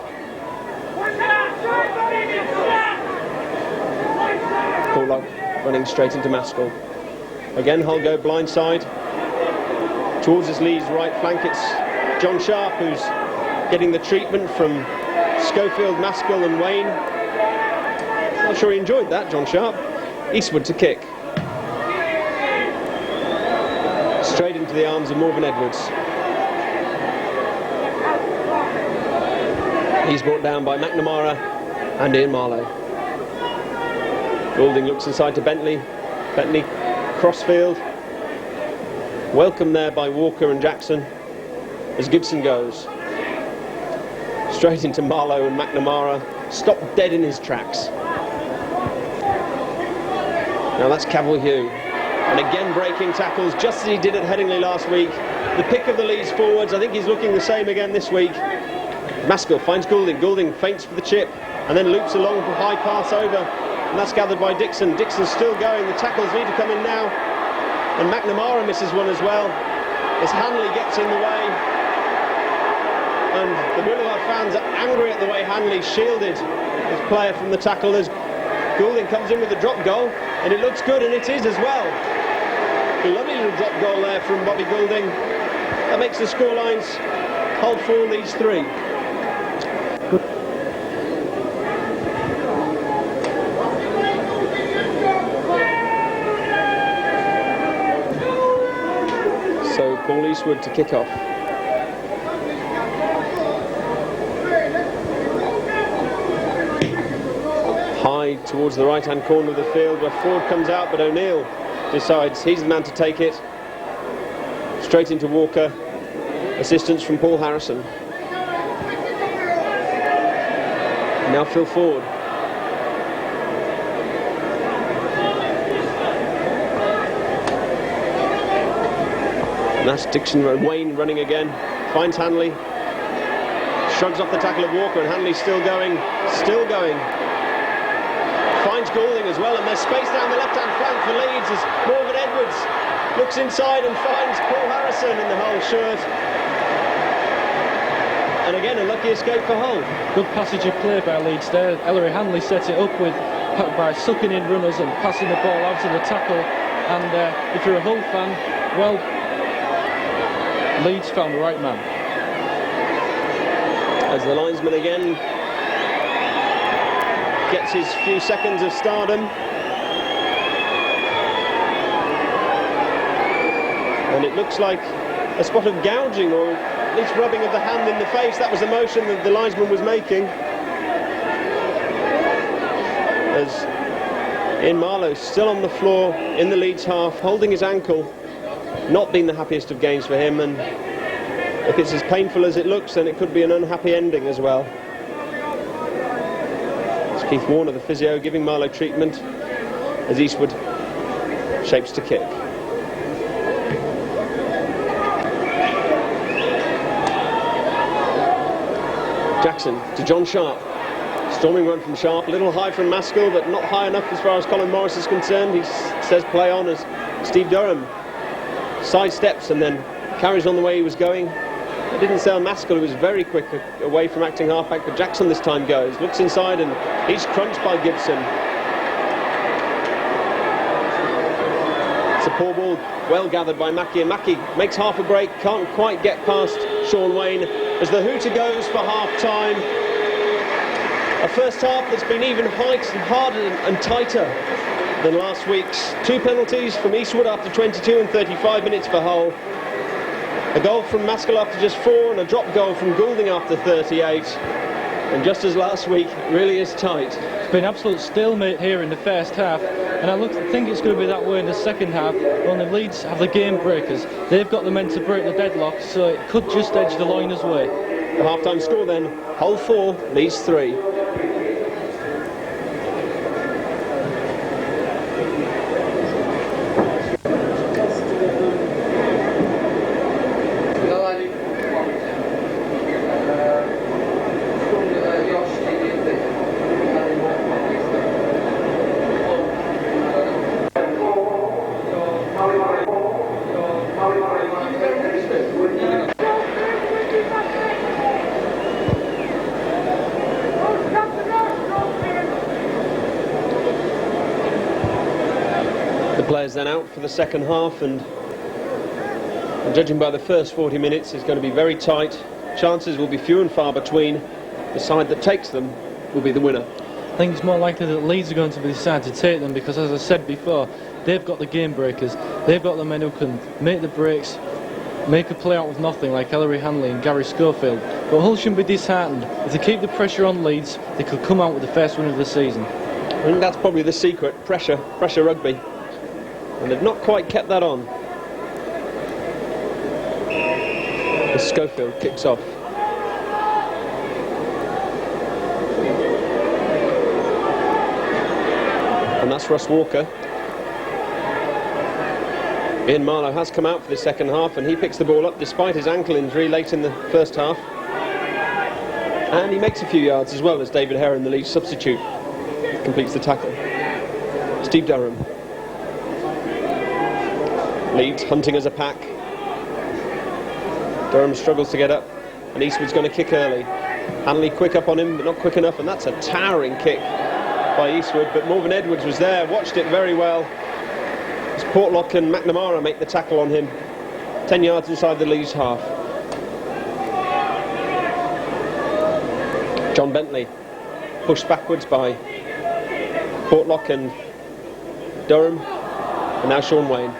Portlock running straight into Maskell. Again Hull go blindside. Towards his Leeds right flank, it's John Sharp who's getting the treatment from Schofield, Maskell and Wayne. Not sure he enjoyed that, John Sharp. Eastwood to kick. Straight into the arms of Morgan Edwards. He's brought down by McNamara and Ian Marlowe. Goulding looks inside to Bentley. Bentley crossfield. Welcome there by Walker and Jackson as Gibson goes. Straight into Marlowe and McNamara. Stopped dead in his tracks. Now that's Cavill Hugh. And again breaking tackles just as he did at Headingley last week. The pick of the Leeds forwards. I think he's looking the same again this week. Maskell finds Goulding. Goulding feints for the chip and then loops along for high pass over. And that's gathered by Dixon. Dixon's still going. The tackles need to come in now. And McNamara misses one as well as Hanley gets in the way. And the Boulevard fans are angry at the way Hanley shielded his player from the tackle as Goulding comes in with a drop goal, and it looks good, and it is as well. A lovely little drop goal there from Bobby Goulding. That makes the scorelines Hull 4, Leeds 3. So Paul Eastwood to kick off. High towards the right-hand corner of the field where Ford comes out, but O'Neill decides he's the man to take it. Straight into Walker. Assistance from Paul Harrison. Now Phil Ford. And that's Dixon and Wayne running again. Finds Hanley. Shrugs off the tackle of Walker, and Hanley's still going. Still going. Finds Goulding as well, and there's space down the left-hand flank for Leeds as Morgan Edwards looks inside and finds Paul Harrison in the Hull shirt. And again, a lucky escape for Hull. Good passage of play by Leeds there. Ellery Hanley set it up by sucking in runners and passing the ball out of the tackle. And if you're a Hull fan, well, Leeds found the right man. As the linesman again gets his few seconds of stardom. And it looks like a spot of gouging, or at least rubbing of the hand in the face. That was the motion that the linesman was making. As Ian Marlowe still on the floor in the Leeds half, holding his ankle. Not been the happiest of games for him, and if it's as painful as it looks, then it could be an unhappy ending as well. Keith Warner, the physio, giving Marlowe treatment as Eastwood shapes to kick. Jackson to John Sharp. Storming run from Sharp, a little high from Maskell, but not high enough as far as Colin Morris is concerned. He says play on as Steve Durham sidesteps and then carries on the way he was going. I didn't say on Maskell, who was very quick away from acting halfback, but Jackson this time goes, looks inside, and he's crunched by Gibson. It's a poor ball, well gathered by Mackey, and Mackey makes half a break, can't quite get past Sean Wayne as the hooter goes for half-time. A first half that's been even harder and tighter than last week's. 2 penalties from Eastwood after 22 and 35 minutes for Hull. A goal from Maskell after just 4 and a drop goal from Goulding after 38. And just as last week, it really is tight. It's been absolute stalemate here in the first half, and I think it's going to be that way in the second half. Only Leeds have the game breakers. They've got the men to break the deadlock, so it could just edge the Liners' way. The half-time score then, Hull 4, Leeds 3. Players then out for the second half, and judging by the first 40 minutes, it's going to be very tight. Chances will be few and far between. The side that takes them will be the winner. I think it's more likely that Leeds are going to decide to take them because, as I said before, they've got the game breakers. They've got the men who can make the breaks, make a play out with nothing, like Ellery Hanley and Gary Schofield. But Hull shouldn't be disheartened. If they keep the pressure on Leeds, they could come out with the first win of the season. I think that's probably the secret. Pressure rugby. And they've not quite kept that on. As Schofield kicks off. And that's Russ Walker. Ian Marlowe has come out for the second half, and he picks the ball up despite his ankle injury late in the first half. And he makes a few yards as well as David Heron, the Leeds substitute, completes the tackle. Steve Durham. Leeds hunting as a pack. Durham struggles to get up, and Eastwood's going to kick early. Hanley quick up on him, but not quick enough, and that's a towering kick by Eastwood, but Morven Edwards was there, watched it very well. As Portlock and McNamara make the tackle on him, 10 yards inside the Leeds half. John Bentley pushed backwards by Portlock and Durham, and now Sean Wayne.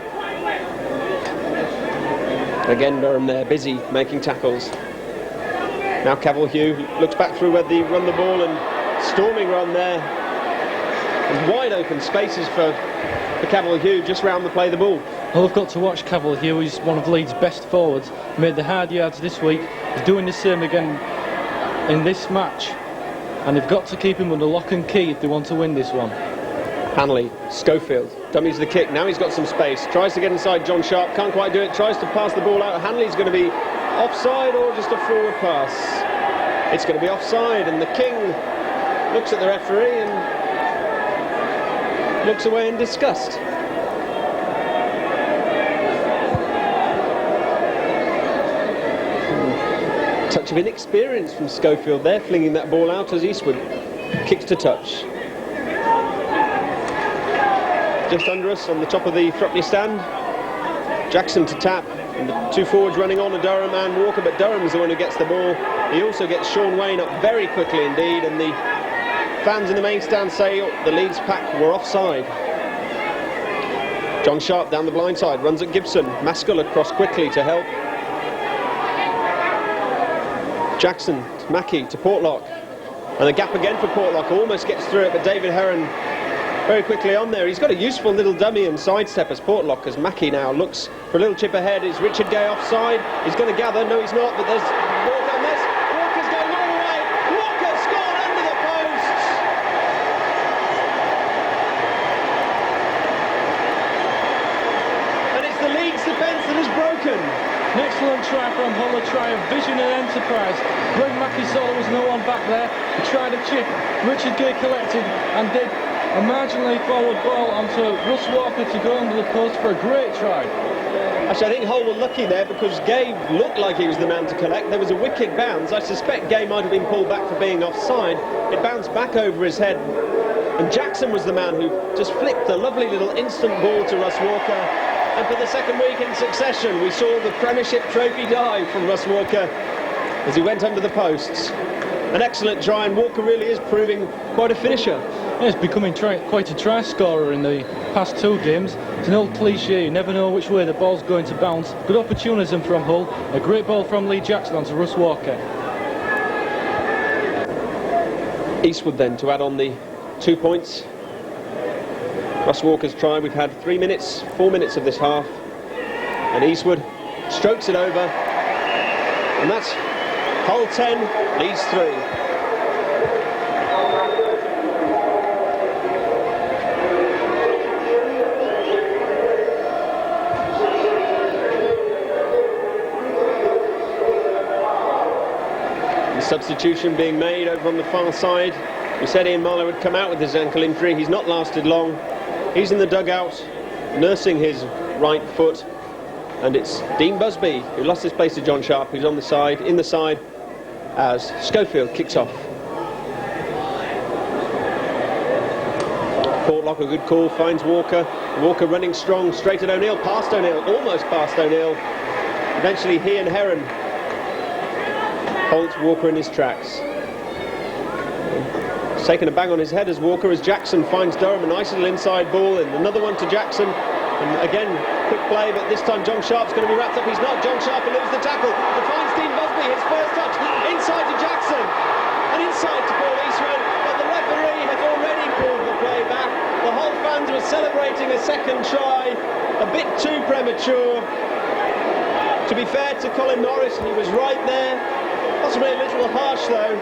Again Durham there, busy making tackles. Now Cavill Hugh looks back through where they run the ball, and storming run there. There's wide open spaces for Cavill Hugh just round the play of the ball. Well, I've got to watch Cavill Hugh. He's one of Leeds' best forwards. He made the hard yards this week. He's doing the same again in this match, and they've got to keep him under lock and key if they want to win this one. Hanley, Schofield, dummies the kick, now he's got some space, tries to get inside John Sharp, can't quite do it, tries to pass the ball out. Hanley's going to be offside or just a forward pass. It's going to be offside, and the King looks at the referee and looks away in disgust. Touch of inexperience from Schofield there, flinging that ball out as Eastwood kicks to touch. Just under us on the top of the Thruppney stand. Jackson to tap, and the 2 forwards running on to Durham and Walker, but Durham's the one who gets the ball. He also gets Sean Wayne up very quickly indeed, and the fans in the main stand say the Leeds pack were offside. John Sharp down the blind side, runs at Gibson. Maskell across quickly to help. Jackson to Mackey to Portlock, and a gap again for Portlock, almost gets through it, but David Heron very quickly on there. He's got a useful little dummy and sidestep as Portlock, as Mackey now looks for a little chip ahead. Is Richard Gay offside? He's going to gather. No, he's not, but there's Walker on this. Walker's going all the way. Walker scored under the posts. And it's the Leeds defence that has broken. An excellent try from Hull, a try of vision and enterprise. Greg Mackey saw there was no one back there. He tried a chip. Richard Gay collected and did a marginally forward ball onto Russ Walker to go under the post for a great try. Actually, I think Hull were lucky there because Gay looked like he was the man to collect. There was a wicked bounce. I suspect Gay might have been pulled back for being offside. It bounced back over his head. And Jackson was the man who just flicked a lovely little instant ball to Russ Walker. And for the second week in succession, we saw the Premiership trophy dive from Russ Walker as he went under the posts. An excellent try, and Walker really is proving quite a finisher. Yeah, he's becoming quite a try scorer in the past 2 games. It's an old cliche, you never know which way the ball's going to bounce. Good opportunism from Hull, a great ball from Lee Jackson onto Russ Walker. Eastwood then to add on the 2 points. Russ Walker's try, we've had 4 minutes of this half, and Eastwood strokes it over, and that's Hull 10, Leeds 3. The substitution being made over on the far side. We said Ian Marlowe would come out with his ankle injury. He's not lasted long. He's in the dugout, nursing his right foot, and it's Dean Busby who lost his place to John Sharp, who's on the side, in the side, as Schofield kicks off. Portlock, a good call, finds Walker. Walker running strong, straight at O'Neill, past O'Neill, almost past O'Neill. Eventually he and Heron holds Walker in his tracks. He's taken a bang on his head as Walker, as Jackson finds Durham, a nice little inside ball, and another one to Jackson. And again, quick play, but this time John Sharp's going to be wrapped up. He's not. John Sharp eludes the tackle. It finds Dean Busby, his first touch, inside to Jackson, and inside to Paul Eastwood. But the referee has already pulled the play back. The Hull fans were celebrating a second try, a bit too premature. To be fair to Colin Morris, he was right there. Possibly a little harsh though.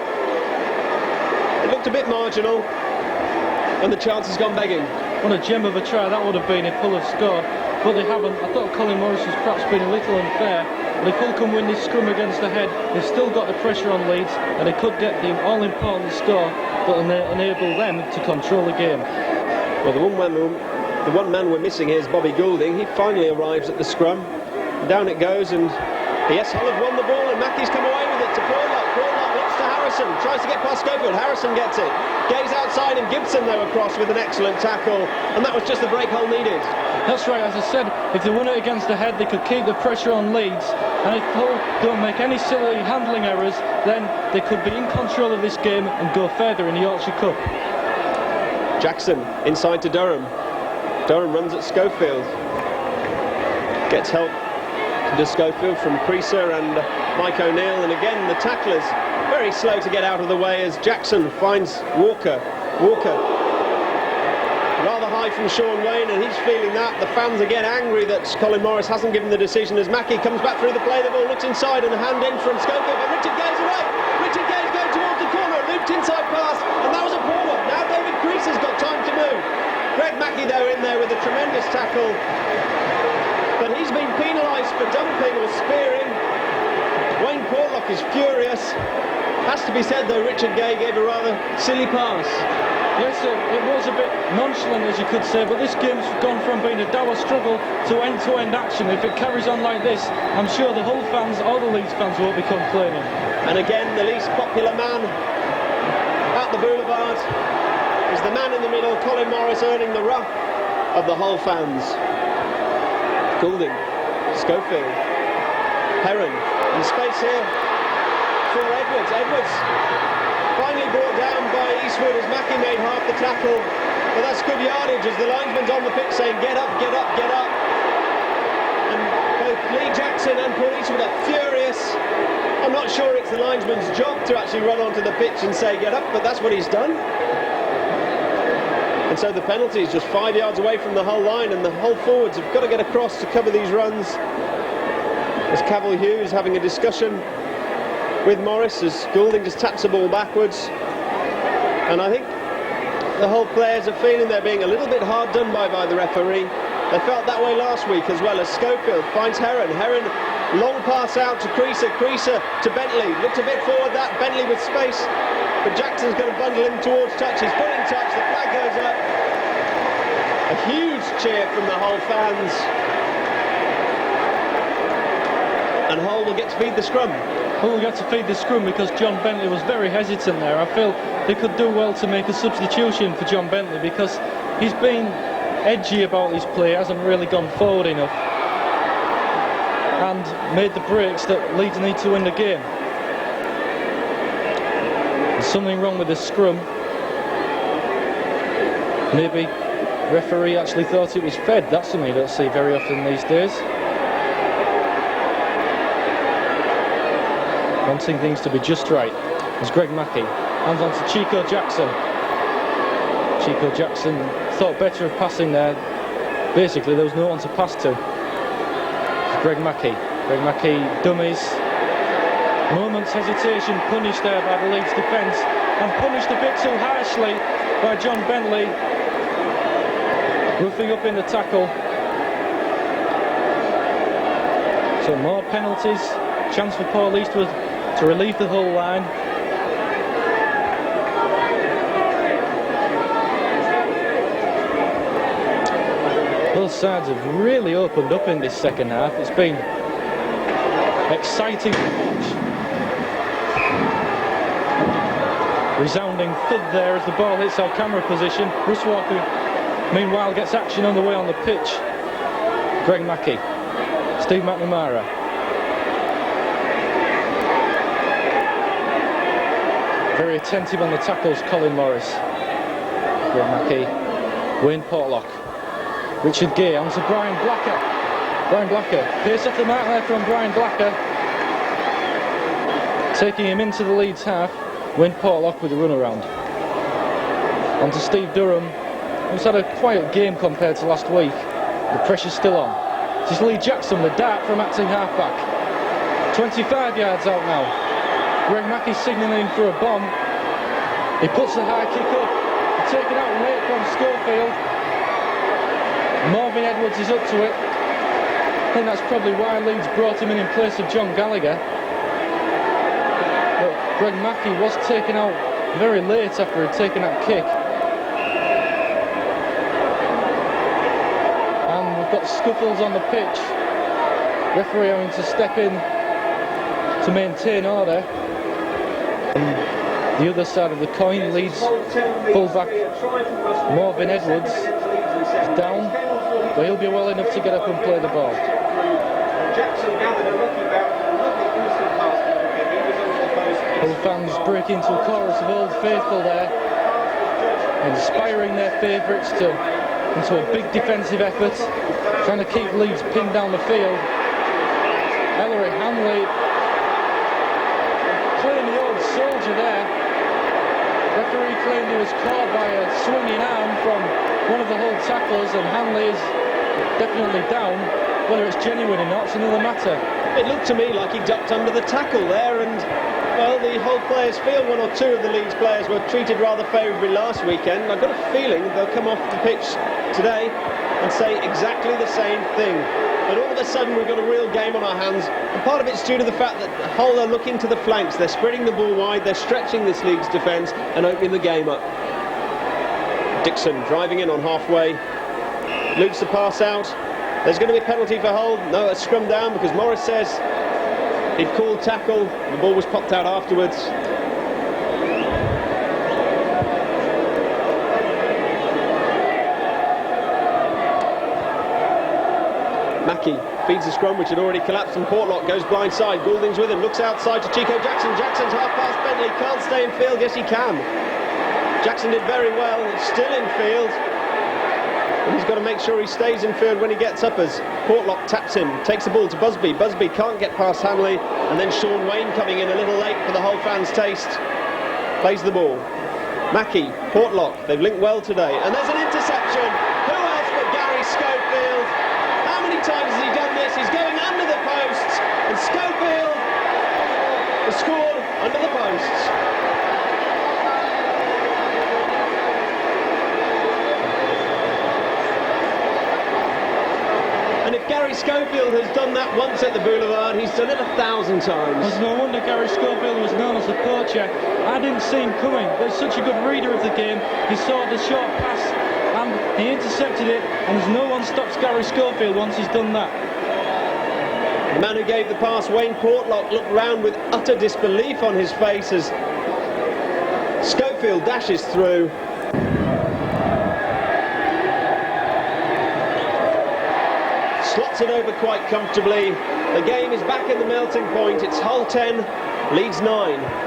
It looked a bit marginal, and the chance has gone begging. What a gem of a try that would have been if Hull had scored, but they haven't. I thought Colin Morris was perhaps been a little unfair, but if Hull can win this scrum against the head, they've still got the pressure on Leeds, and they could get the all-important score that will enable them to control the game. Well, the one man we're missing here is Bobby Goulding. He finally arrives at the scrum. Down it goes, and yes, Hull have won the ball, and Mackey's come away with it to Portlock. Portlock looks to Harrison, tries to get past Schofield. Harrison gets it. Gaze outside, and Gibson though across with an excellent tackle, and that was just the break Hull needed. That's right, as I said, if they won it against the head, they could keep the pressure on Leeds, and if Hull don't make any silly handling errors, then they could be in control of this game and go further in the Yorkshire Cup. Jackson inside to Durham. Durham runs at Schofield. Gets help to Schofield from Creaser and Mike O'Neill, and again the tacklers very slow to get out of the way as Jackson finds Walker. Walker rather high from Sean Wayne, and he's feeling that. The fans again angry that Colin Morris hasn't given the decision as Mackey comes back through the play. The ball looks inside and a hand in from Schofield, but Richard Gay's away. Richard Gay's going towards the corner, a looped inside pass, and that was a poor one. Now David Creaser's got time to move. Greg Mackey though in there with a tremendous tackle, but he's been penalised for dumping or spearing. Wayne Portlock is furious. Has to be said though, Richard Gay gave a rather silly pass. Yes, it was a bit nonchalant, as you could say, but this game's gone from being a dour struggle to end-to-end action. If it carries on like this, I'm sure the Hull fans or the Leeds fans won't be complaining. And again, the least popular man at the boulevard is the man in the middle, Colin Morris, earning the wrath of the Hull fans. Goulding, Schofield, Heron, in space here for Edwards. Edwards finally brought down by Eastwood as Mackey made half the tackle, but that's good yardage as the linesman's on the pitch saying get up, get up, get up. And both Lee Jackson and Paul Eastwood are furious. I'm not sure it's the linesman's job to actually run onto the pitch and say get up, but that's what he's done. And so the penalty is just 5 yards away from the Hull line, and the Hull forwards have got to get across to cover these runs. As Cavill Hughes having a discussion with Morris as Goulding just taps the ball backwards. And I think the Hull players are feeling they're being a little bit hard done by the referee. They felt that way last week as well, as Schofield finds Heron. Heron Long pass out to Creaser. Creaser to Bentley. Looked a bit forward, that Bentley with space. But Jackson's going to bundle him towards touch. He's put in touch. The flag goes up. A huge cheer from the Hull fans. And Hull will get to feed the scrum. Hull will get to feed the scrum because John Bentley was very hesitant there. I feel they could do well to make a substitution for John Bentley because he's been edgy about his play, hasn't really gone forward enough and made the breaks that Leeds need to win the game. There's something wrong with the scrum. Maybe referee actually thought it was fed. That's something you don't see very often these days. Wanting things to be just right. There's Greg Mackey. Hands on to Chico Jackson. Chico Jackson thought better of passing there. Basically, there was no one to pass to. Greg Mackey. Greg Mackey dummies. Moment's hesitation punished there by the Leeds defence and punished a bit too harshly by John Bentley. Roughing up in the tackle. So more penalties. Chance for Paul Eastwood to relieve the Hull line. Both sides have really opened up in this second half. It's been exciting to watch. Resounding thud there as the ball hits our camera position. Russ Walker, meanwhile, gets action on the way on the pitch. Greg Mackey, Steve McNamara. Very attentive on the tackles, Colin Morris. Greg Mackey, Wayne Portlock. Richard Gay on to Brian Blacker. Brian Blacker, pace off the mark there from Brian Blacker. Taking him into the Leeds half. Wayne Portlock with a run around. On to Steve Durham, who's had a quiet game compared to last week. The pressure's still on. This is Lee Jackson, the dart from acting halfback. 25 yards out now. Greg Mackey signalling for a bomb. He puts the high kick up. Taken out late from Schofield. Marvin Edwards is up to it. I think that's probably why Leeds brought him in place of John Gallagher. But Greg Mackey was taken out very late after he'd taken that kick. And we've got scuffles on the pitch. Referee having to step in to maintain order. And the other side of the coin, Leeds fullback Marvin Edwards is down, but he'll be well enough to get up and play the ball. Hull fans break into a chorus of Old Faithful there, inspiring their favourites into a big defensive effort, trying to keep Leeds pinned down the field. Ellery Hanley claiming the old soldier there. Referee claimed he was caught by a swinging arm from one of the Hull tacklers, and Hanley is definitely down. Whether it's genuine or not, it's another matter. It looked to me like he ducked under the tackle there, and well, the Hull players feel one or two of the Leeds players were treated rather favourably last weekend. I've got a feeling they'll come off the pitch today and say exactly the same thing. But all of a sudden we've got a real game on our hands, and part of it's due to the fact that Hull are looking to the flanks. They're spreading the ball wide, they're stretching this Leeds defence and opening the game up. Dixon driving in on halfway, loops the pass out. There's going to be a penalty for Hull. No, a scrum down because Morris says he'd called tackle. The ball was popped out afterwards. Mackey feeds the scrum, which had already collapsed, and Portlock goes blindside. Goulding's with him, looks outside to Chico Jackson. Jackson's half past Bentley, can't stay in field. Yes, he can. Jackson did very well, he's still in field. And he's got to make sure he stays in field when he gets up as Portlock taps him, takes the ball to Busby. Busby can't get past Hanley, and then Sean Wayne coming in a little late for the Hull fans' taste. Plays the ball. Mackey, Portlock, they've linked well today. And there's an interception. Who else but Gary Schofield? How many times has he done this? He's going under the posts, and Schofield has scored under the posts. And if Gary Schofield has done that once at the Boulevard, he's done it 1,000 times. There's no wonder Gary Schofield was known as the poacher. I didn't see him coming, but he's such a good reader of the game. He saw the short pass and he intercepted it, and there's no one stops Gary Schofield once he's done that. The man who gave the pass, Wayne Portlock, looked round with utter disbelief on his face as Schofield dashes through. Slots it over quite comfortably. The game is back in the melting point. It's Hull 10, Leeds 9.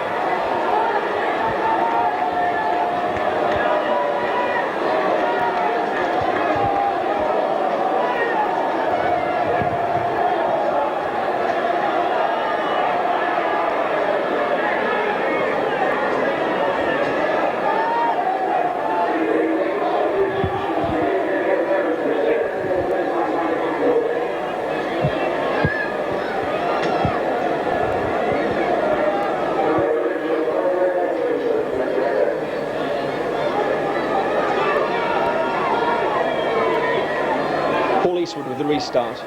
Eastwood with the restart.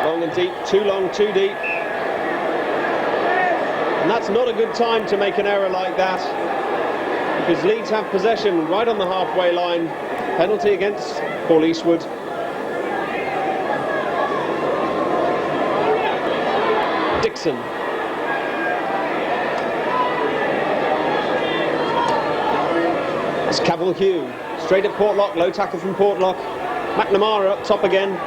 Long and deep, too long, too deep. And that's not a good time to make an error like that, because Leeds have possession right on the halfway line. Penalty against Paul Eastwood. Dixon. It's Cavill Hugh. Straight at Portlock, low tackle from Portlock. McNamara up top again.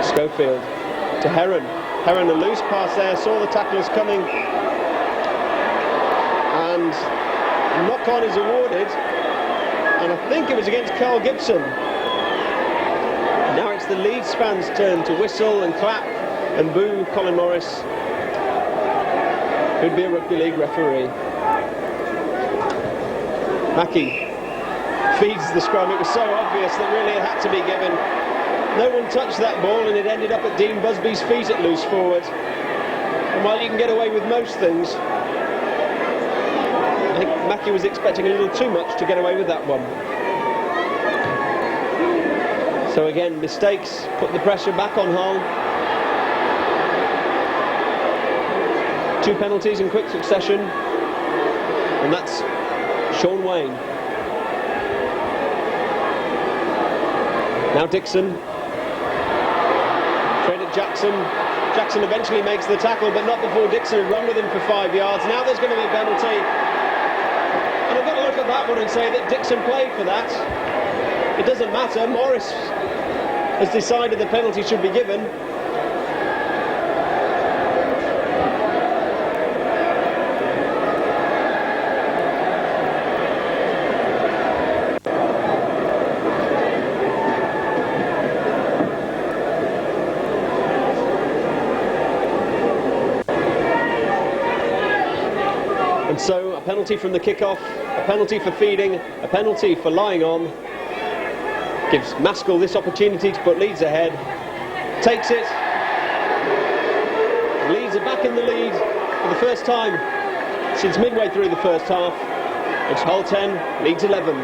Schofield to Heron. Heron, a loose pass there, saw the tacklers coming. And a knock-on is awarded. And I think it was against Carl Gibson. Now it's the Leeds fans' turn to whistle and clap and boo Colin Morris. Could be a rugby league referee. Mackie feeds the scrum. It was so obvious that really it had to be given. No one touched that ball and it ended up at Dean Busby's feet at loose forward. And while you can get away with most things, I think Mackie was expecting a little too much to get away with that one. So again, mistakes put the pressure back on Hull. 2 penalties in quick succession, and that's Sean Wayne. Now Dixon. Straight at Jackson. Jackson eventually makes the tackle, but not before Dixon had run with him for 5 yards. Now there's going to be a penalty. And I've got to look at that one and say that Dixon played for that. It doesn't matter. Morris has decided the penalty should be given. And so a penalty from the kick-off, a penalty for feeding, a penalty for lying on, gives Maskell this opportunity to put Leeds ahead, takes it. Leeds are back in the lead for the first time since midway through the first half. It's Hull 10, Leeds 11.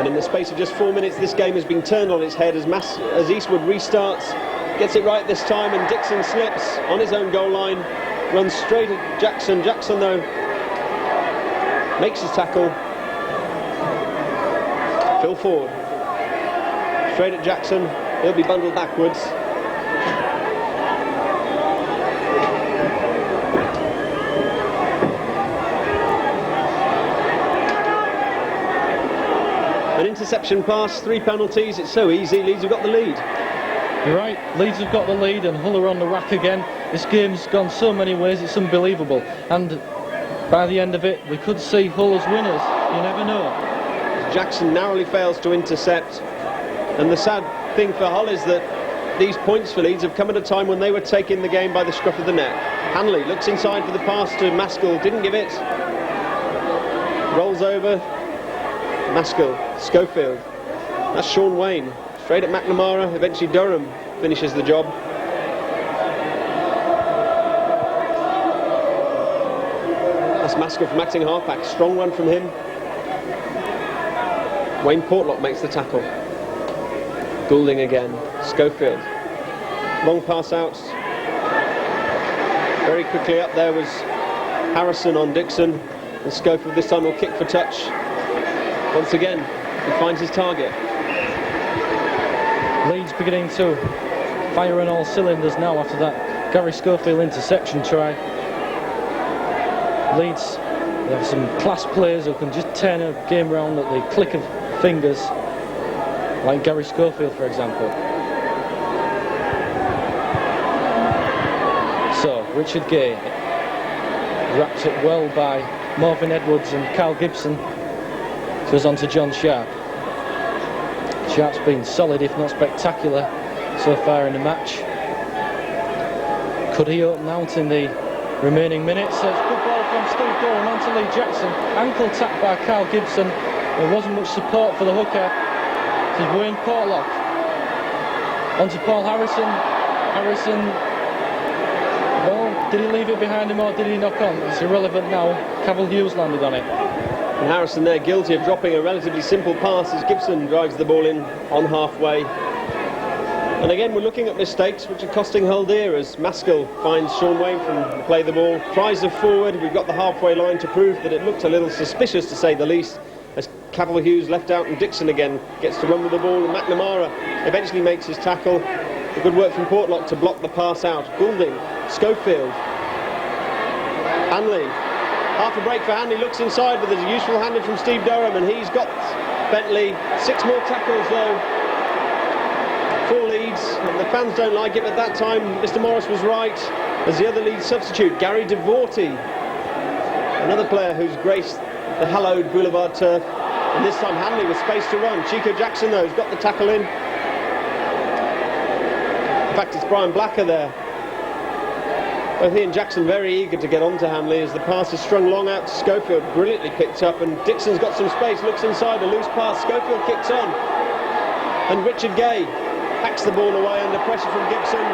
In the space of just 4 minutes, this game has been turned on its head as Eastwood restarts, gets it right this time, and Dixon slips on his own goal line, runs straight at Jackson. Jackson, though, makes his tackle. Phil Ford, straight at Jackson, he'll be bundled backwards. An interception pass, 3 penalties, it's so easy. Leeds have got the lead. You're right, Leeds have got the lead and Hull are on the rack again. This game's gone so many ways, it's unbelievable. And by the end of it, we could see Hull as winners. You never know. Jackson narrowly fails to intercept. And the sad thing for Hull is that these points for Leeds have come at a time when they were taking the game by the scruff of the neck. Hanley looks inside for the pass to Maskell, didn't give it. Rolls over. Maskell, Schofield, That's Sean Wayne. Straight at McNamara. Eventually Durham finishes the job. That's Maskell from acting halfback. Strong run from him. Wayne Portlock makes the tackle. Goulding again. Schofield. Long pass out. Very quickly up there was Harrison on Dixon. And Schofield this time will kick for touch. Once again, he finds his target. Leeds beginning to fire on all cylinders now after that Gary Schofield interception try. Leeds, they have some class players who can just turn a game around at the click of fingers, like Gary Schofield, for example. So, Richard Gay wrapped up well by Marvin Edwards and Carl Gibson. Goes on to John Sharp. Sharp's been solid, if not spectacular, so far in the match. Could he open out in the remaining minutes? So it's good ball from Steve Doran onto Lee Jackson. Ankle tap by Carl Gibson. There wasn't much support for the hooker. This is Wayne Portlock. Onto Paul Harrison. Harrison, well, did he leave it behind him or did he knock on? It's irrelevant now. Cavill Hughes landed on it. And Harrison there guilty of dropping a relatively simple pass as Gibson drives the ball in on halfway. And again we're looking at mistakes which are costing Hull dear as Maskell finds Sean Wayne from play the ball. Tries of forward, we've got the halfway line to prove that it looked a little suspicious to say the least as Cavill Hughes left out and Dixon again gets to run with the ball and McNamara eventually makes his tackle. A good work from Portlock to block the pass out. Goulding, Schofield, Hanley. Half a break for Hanley, looks inside, but there's a useful handed from Steve Durham, and he's got Bentley. 6 more tackles though for Leeds, and the fans don't like it, but that time Mr Morris was right, as the other Leeds substitute, Gary DeVorty, another player who's graced the hallowed Boulevard turf, and this time Hanley with space to run. Chico Jackson though has got the tackle in. In fact, it's Brian Blacker there. Both he and Jackson very eager to get on to Hanley as the pass is strung long out to Schofield, brilliantly picked up, and Dixon's got some space, looks inside, a loose pass, Schofield kicks on, and Richard Gay hacks the ball away under pressure from Gibson,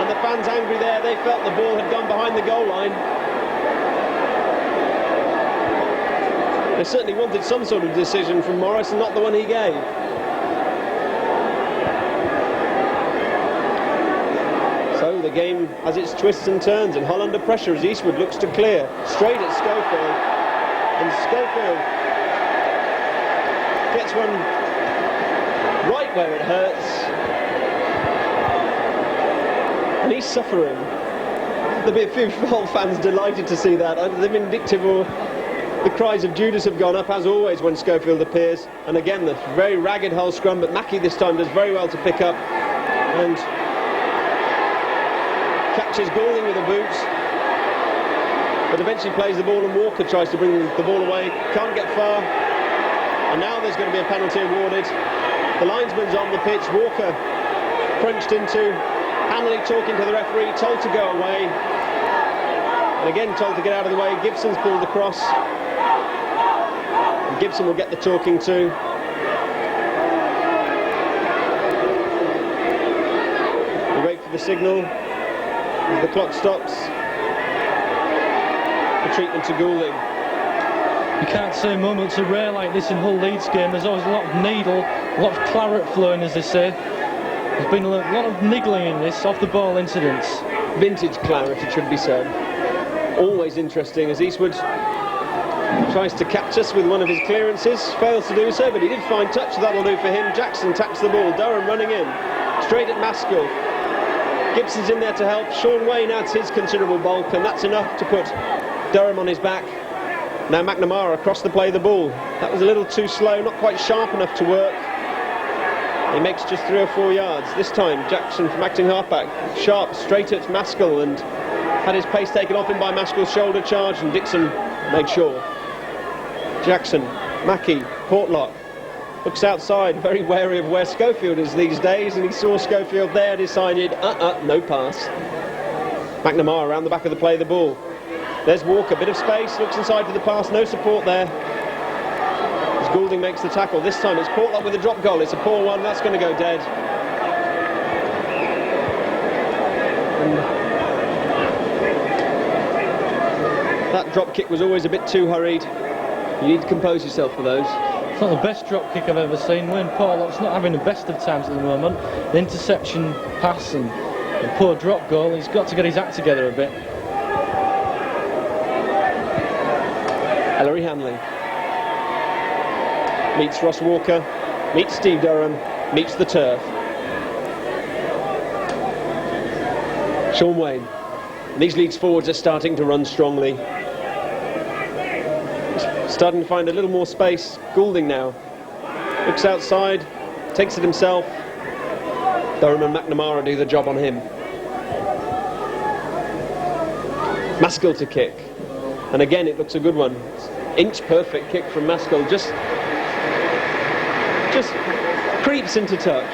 and the fans angry there. They felt the ball had gone behind the goal line. They certainly wanted some sort of decision from Morris and not the one he gave. So the game has its twists and turns, and Hull under pressure as Eastwood looks to clear. Straight at Schofield, and Schofield gets one right where it hurts. And he's suffering. There'll be a few Hull fans delighted to see that. The vindictive or the cries of Judas have gone up, as always, when Schofield appears. And again, the very ragged Hull scrum, but Mackie this time does very well to pick up. And catches Goulding with a boot, but eventually plays the ball, and Walker tries to bring the ball away, can't get far, and now there's going to be a penalty awarded. The linesman's on the pitch, Walker crunched into, Hanley talking to the referee, told to go away, and again told to get out of the way. Gibson's pulled across, and Gibson will get the talking to. We wait for the signal. As the clock stops, the treatment to Goulding. You can't say moments are rare like this in Hull Leeds game. There's always a lot of needle, a lot of claret flowing, as they say. There's been a lot of niggling in this off the ball incidents. Vintage claret, it should be said. Always interesting as Eastwood tries to catch us with one of his clearances, fails to do so, but he did find touch, that'll do for him. Jackson taps the ball, Durham running in, straight at Maskell. Gibson's in there to help. Sean Wayne adds his considerable bulk, and that's enough to put Durham on his back. Now McNamara across the play the ball. That was a little too slow, not quite sharp enough to work. He makes just 3 or 4 yards. This time Jackson from acting halfback. Sharp straight at Maskell and had his pace taken off him by Maskell's shoulder charge, and Dixon made sure. Jackson, Mackie, Portlock. Looks outside, very wary of where Schofield is these days, and he saw Schofield there, decided, no pass. McNamara around the back of the play the ball. There's Walker, bit of space, looks inside for the pass, no support there. As Goulding makes the tackle. This time it's Portlock with a drop goal. It's a poor one. That's going to go dead. And that drop kick was always a bit too hurried. You need to compose yourself for those. It's not the best drop kick I've ever seen. Wayne Portlock's not having the best of times at the moment. The interception pass and the poor drop goal. He's got to get his act together a bit. Ellery Hanley meets Ross Walker, meets Steve Durham, meets the turf. Sean Wayne. These Leeds forwards are starting to run strongly. Starting to find a little more space. Goulding now looks outside, takes it himself. Durham and McNamara do the job on him. Maskell to kick, and again it looks a good one. Inch perfect kick from Maskell, just creeps into touch.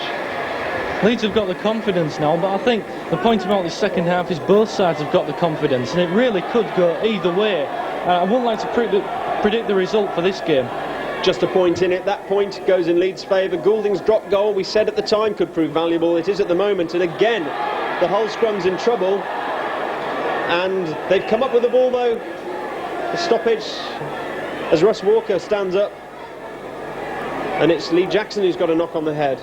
Leeds have got the confidence now, but I think the point about this second half is both sides have got the confidence, and it really could go either way. I wouldn't like to predict the result for this game. Just a point in it. That point goes in Leeds' favour. Goulding's drop goal, we said at the time, could prove valuable. It is at the moment, and again the Hull scrum's in trouble, and they've come up with the ball though. The stoppage as Russ Walker stands up, and it's Lee Jackson who's got a knock on the head.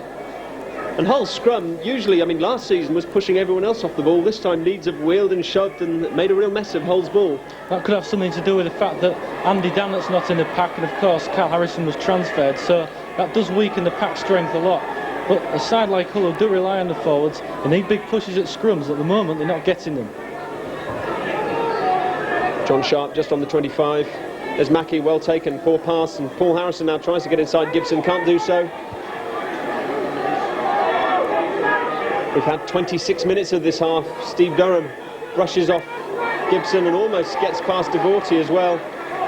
And Hull's scrum, usually, I mean, last season was pushing everyone else off the ball. This time Leeds have wheeled and shoved and made a real mess of Hull's ball. That could have something to do with the fact that Andy Dannett's not in the pack, and of course Cal Harrison was transferred, so that does weaken the pack strength a lot. But a side like Hull do rely on the forwards. They need big pushes at scrums. At the moment they're not getting them. John Sharp just on the 25. There's Mackie, well taken, poor pass, and Paul Harrison now tries to get inside Gibson, can't do so. We've had 26 minutes of this half. Steve Durham rushes off Gibson and almost gets past Devorty as well.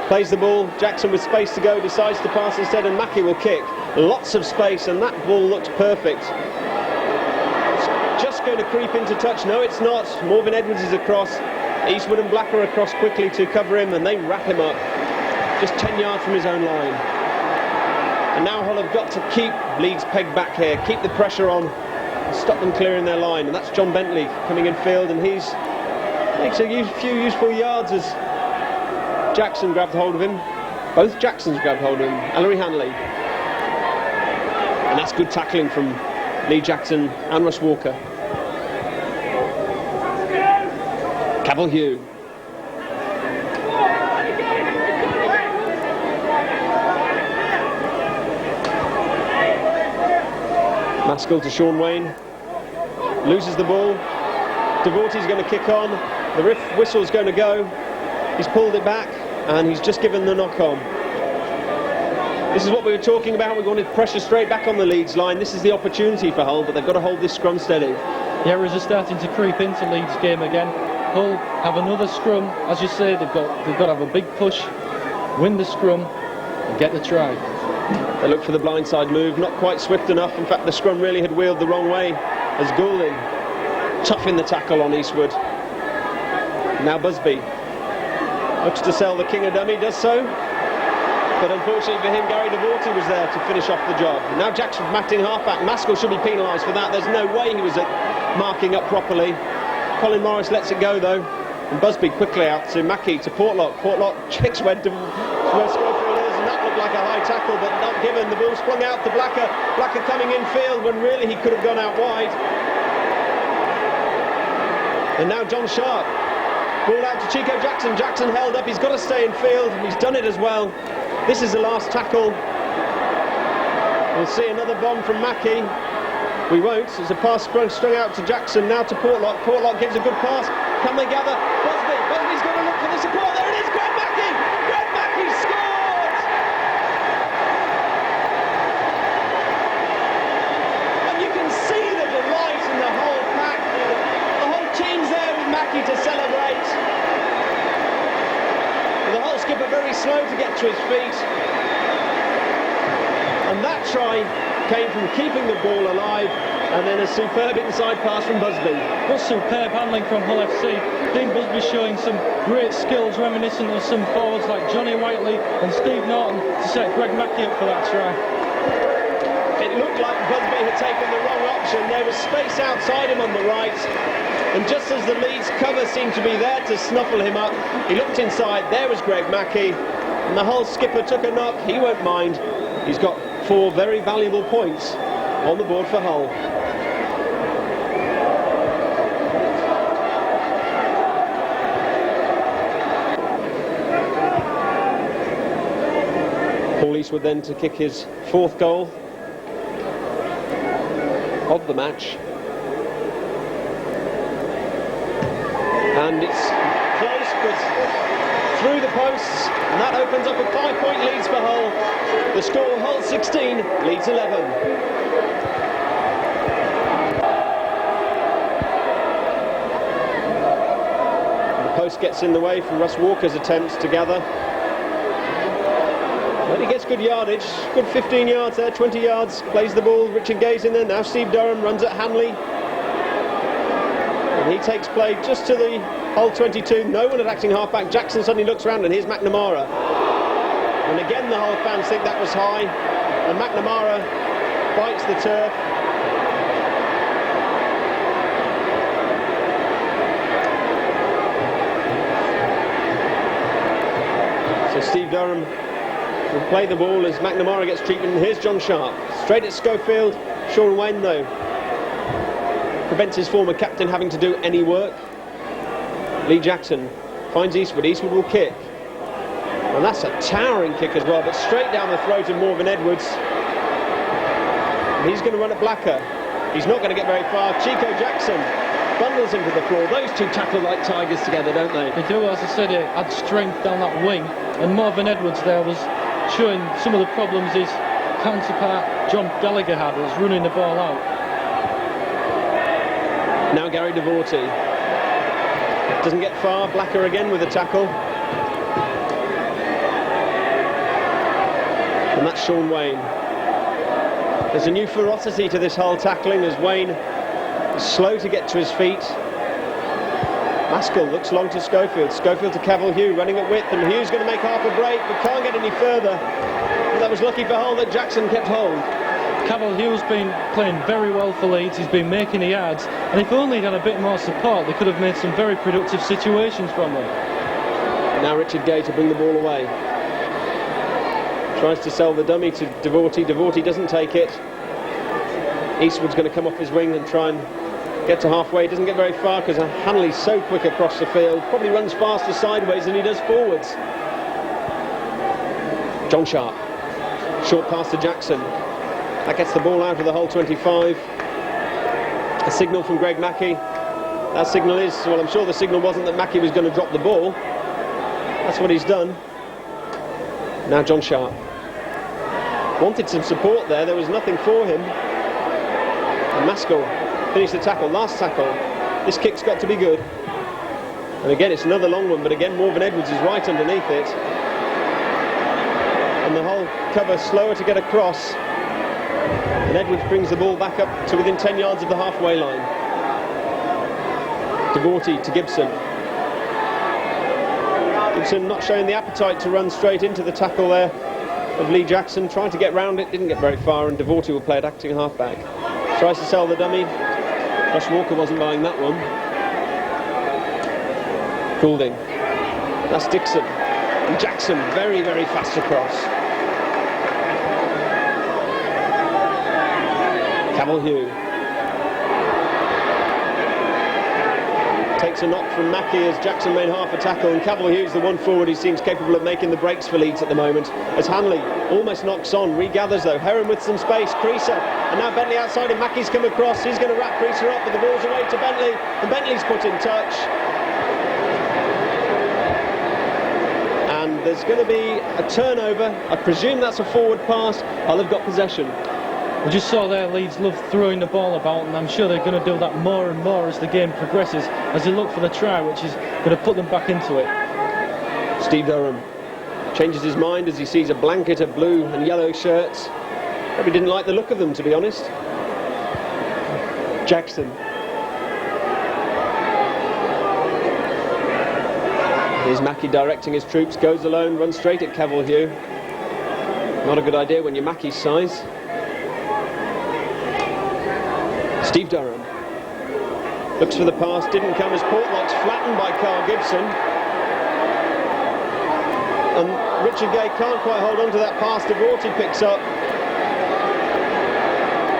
Plays the ball, Jackson with space to go, decides to pass instead, and Mackie will kick. Lots of space, and that ball looks perfect. It's just going to creep into touch. No, it's not. Morgan Edwards is across. Eastwood and Black are across quickly to cover him, and they wrap him up. Just 10 yards from his own line. And now Hull have got to keep Leeds pegged back here, keep the pressure on, stop them clearing their line. And that's John Bentley coming in field, and he's makes a few useful yards as Jackson grabbed hold of him. Both Jacksons grabbed hold of him. Ellery Hanley. And that's good tackling from Lee Jackson and Russ Walker. Cavill Hugh. Maskell to Sean Wayne. Loses the ball. Devorty's going to kick on. The whistle's going to go. He's pulled it back, and he's just given the knock on. This is what we were talking about. We wanted pressure straight back on the Leeds line. This is the opportunity for Hull, but they've got to hold this scrum steady. The errors are starting to creep into Leeds' game again. Hull have another scrum. As you say, they've got to have a big push, win the scrum, and get the try. They look for the blindside move, not quite swift enough. In fact, the scrum really had wheeled the wrong way as Goulding tough in the tackle on Eastwood. Now Busby looks to sell the King of Dummy, does so. But unfortunately for him, Gary Devorty was there to finish off the job. Now Jackson acting halfback. Maskell should be penalised for that. There's no way he was marking up properly. Colin Morris lets it go though. And Busby quickly out to Mackie, to Portlock. Portlock checks where Schofield is, and that looked like a high tackle, but not given. The ball sprung out to Blacker. Blacker coming in field when really he could have gone out wide. And now John Sharp. Ball out to Chico Jackson. Jackson held up. He's got to stay in field, and he's done it as well. This is the last tackle. We'll see another bomb from Mackie. We won't. It's a pass strung out to Jackson, now to Portlock. Portlock gives a good pass. Can they gather? Busby's going to look for the support. There it is, Greg Mackie! Greg Mackie scored! And you can see the delight in the whole pack. The whole team's there with Mackie to celebrate. The Hull skipper very slow to get to his feet. And that try came from keeping the ball alive, and then a superb inside pass from Busby. What superb handling from Hull FC. Dean Busby showing some great skills reminiscent of some forwards like Johnny Whiteley and Steve Norton to set Greg Mackey up for that try. It looked like Busby had taken the wrong option. There was space outside him on the right, and just as the Leeds cover seemed to be there to snuffle him up, he looked inside. There was Greg Mackey, and the Hull skipper took a knock. He won't mind. He's got 4 very valuable points on the board for Hull. Paul Eastwood then to kick his 4th goal of the match. And it's close, but through the posts, and that opens up a 5-point lead for Hull. The score, Hull 16, Leeds 11. The post gets in the way from Russ Walker's attempts to gather. But he gets good yardage, good 15 yards there, 20 yards, plays the ball. Richard Gay's in there, now Steve Durham runs at Hanley. And he takes play just to the Hull 22, no one at acting half-back. Jackson suddenly looks around and here's McNamara. And again the Hull fans think that was high, and McNamara bites the turf. So Steve Durham will play the ball as McNamara gets treatment. And here's John Sharp, straight at Schofield. Sean Wayne though prevents his former captain having to do any work. Lee Jackson finds Eastwood. Eastwood will kick, and that's a towering kick as well, but straight down the throat of Morgan Edwards. And he's going to run at Blacker. He's not going to get very far. Chico Jackson bundles him to the floor. Those two tackle like tigers together, don't they? They do, as I said, it had strength down that wing, and Morgan Edwards there was showing some of the problems his counterpart John Gallagher had, was running the ball out. Now Gary Devorty doesn't get far. Blacker again with a tackle, and that's Sean Wayne. There's a new ferocity to this Hull tackling as Wayne is slow to get to his feet. Maskell looks long to Schofield. Schofield to Cavill Hugh, running at width, and Hugh's going to make half a break but can't get any further. But that was lucky for Hull that Jackson kept hold. Cavill Hugh's been playing very well for Leeds. He's been making the yards, and if only he'd had a bit more support, they could have made some very productive situations from them. Now Richard Gay to bring the ball away. Tries to sell the dummy to Devorty. Devorty doesn't take it. Eastwood's going to come off his wing and try and get to halfway. Doesn't get very far because Hanley's so quick across the field. Probably runs faster sideways than he does forwards. John Sharp. Short pass to Jackson. That gets the ball out of the Hull 25. A signal from Greg Mackey. That signal is, well, I'm sure the signal wasn't that Mackey was going to drop the ball. That's what he's done. Now John Sharp. Wanted some support there. There was nothing for him. And Maskell finished the tackle. Last tackle. This kick's got to be good. And again, it's another long one, but again, Morgan Edwards is right underneath it. And the Hull cover slower to get across. And Edwards brings the ball back up to within 10 yards of the halfway line. Devorty to Gibson. Gibson not showing the appetite to run straight into the tackle there of Lee Jackson. Trying to get round it, didn't get very far, and Devorty will play at acting halfback. Tries to sell the dummy. Russ Walker wasn't buying that one. Goulding. That's Dixon. And Jackson very, very fast across. Cavill Hugh. Takes a knock from Mackey as Jackson made half a tackle, and Cavill Hugh's the one forward who seems capable of making the breaks for Leeds at the moment. As Hanley almost knocks on, regathers though. Heron with some space, Creaser, and now Bentley outside, and Mackey's come across. He's going to wrap Creaser up, but the ball's away to Bentley, and Bentley's put in touch. And there's going to be a turnover. I presume that's a forward pass. Hull have got possession. We just saw there Leeds love throwing the ball about, and I'm sure they're going to do that more and more as the game progresses, as they look for the try, which is going to put them back into it. Steve Durham changes his mind as he sees a blanket of blue and yellow shirts Probably didn't like the look of them, to be honest. Jackson. Here's Mackie directing his troops, goes alone, runs straight at Cavalhue. Not a good idea when you're Mackie's size. Steve Durham. Looks for the pass, didn't come as Portlock's flattened by Carl Gibson. And Richard Gay can't quite hold on to that pass. Devorty picks up.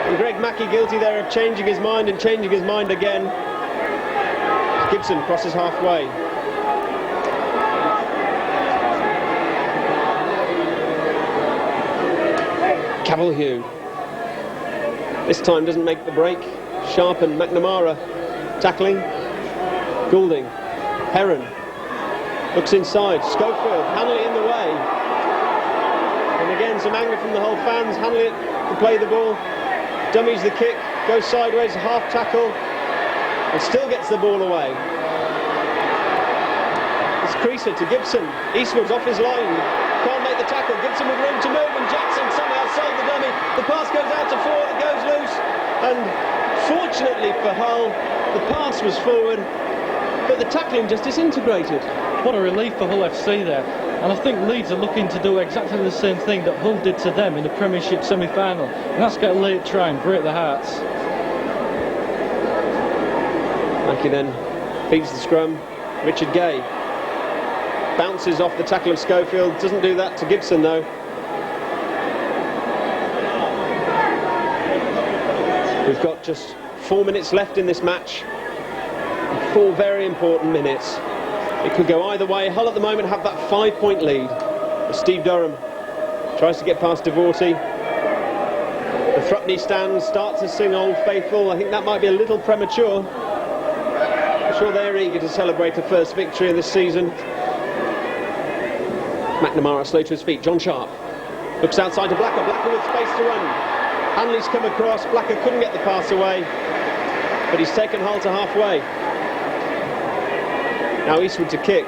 And Greg Mackie guilty there of changing his mind and changing his mind again. Gibson crosses halfway. Cavalhue. This time doesn't make the break. Sharp and McNamara tackling. Goulding. Heron. Looks inside. Schofield. Hanley in the way. And again some anger from the whole fans. Hanley to play the ball. Dummies the kick. Goes sideways. Half tackle. And still gets the ball away. It's Creaser to Gibson. Eastwood's off his line. Can't make the tackle. Gibson with room to move. And Jackson somehow sold the dummy. The pass goes out to Ford. It goes loose. And fortunately for Hull, the pass was forward, but the tackling just disintegrated. What a relief for Hull FC there. And I think Leeds are looking to do exactly the same thing that Hull did to them in the Premiership semi-final. And that's get a late try and break the hearts. Mackie then feeds the scrum. Richard Gay bounces off the tackle of Schofield. Doesn't do that to Gibson though. We've got just 4 minutes left in this match. 4 very important minutes. It could go either way. Hull at the moment have that 5-point lead. Steve Durham tries to get past Devorty. The Thrupney stand starts to sing Old Faithful. I think that might be a little premature. I'm sure they're eager to celebrate the first victory of this season. McNamara slow to his feet. John Sharp looks outside to Blacker. Blacker with space to run. Hanley's come across. Blacker couldn't get the pass away, but he's taken Hull to halfway. Now Eastwood to kick.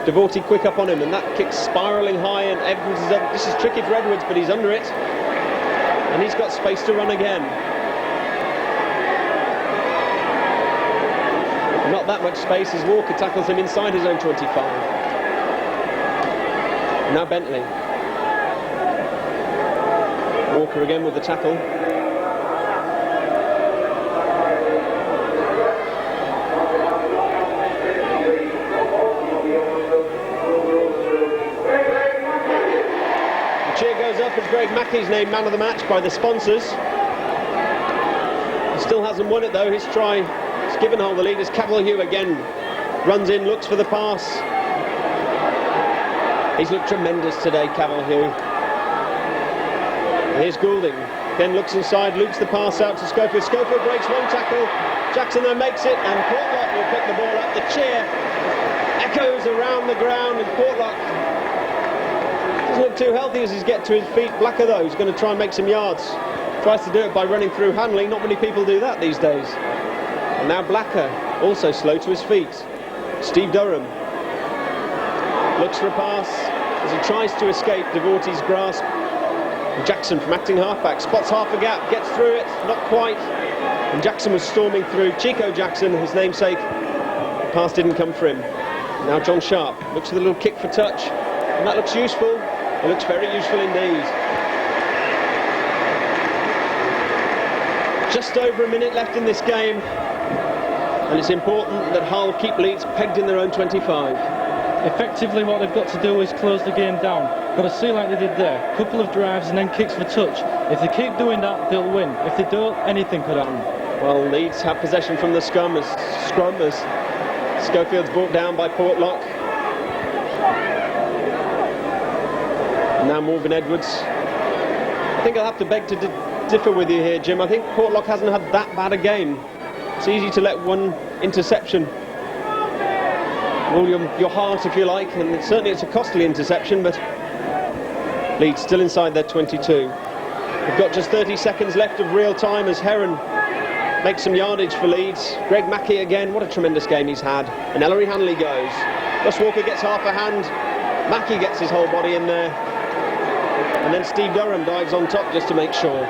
Devorty quick up on him, and that kick's spiralling high, and Edwards is up. This is tricky for Edwards, but he's under it, and he's got space to run again. Not that much space as Walker tackles him inside his own 25. Now Bentley. Walker again with the tackle. The cheer goes up as Greg Mackie's named man of the match by the sponsors. He still hasn't won it though. His try has given Hull the lead as Cavalhue again runs in, looks for the pass. He's looked tremendous today, Cavalhue. Here's Goulding, then looks inside, loops the pass out to Schofield. Schofield breaks one tackle, Jackson then makes it, and Portlock will pick the ball up. The cheer echoes around the ground, and Portlock doesn't look too healthy as he's get to his feet. Blacker though, he's going to try and make some yards. Tries to do it by running through Hanley. Not many people do that these days. And now Blacker, also slow to his feet. Steve Durham looks for a pass as he tries to escape Devorty's grasp. Jackson from acting halfback spots half a gap, gets through it, not quite, and Jackson was storming through. Chico Jackson, his namesake. The pass didn't come for him. Now John Sharp looks for the little kick for touch, and that looks useful. It looks very useful indeed. Just over a minute left in this game, and it's important that Hull keep Leeds pegged in their own 25. Effectively what they've got to do is close the game down. Got to see like they did there, couple of drives and then kicks for touch. If they keep doing that, they'll win. If they don't, anything could happen. Well, Leeds have possession from the scrum as Schofield's brought down by Portlock. And now Morgan Edwards. I think I'll have to beg to differ with you here, Jim. I think Portlock hasn't had that bad a game. It's easy to let one interception rule your heart, if you like, and certainly it's a costly interception, but Leeds still inside their 22. We've got just 30 seconds left of real time as Heron makes some yardage for Leeds. Greg Mackie again, what a tremendous game he's had. And Ellery Hanley goes. Ross Walker gets half a hand. Mackie gets his whole body in there. And then Steve Durham dives on top just to make sure.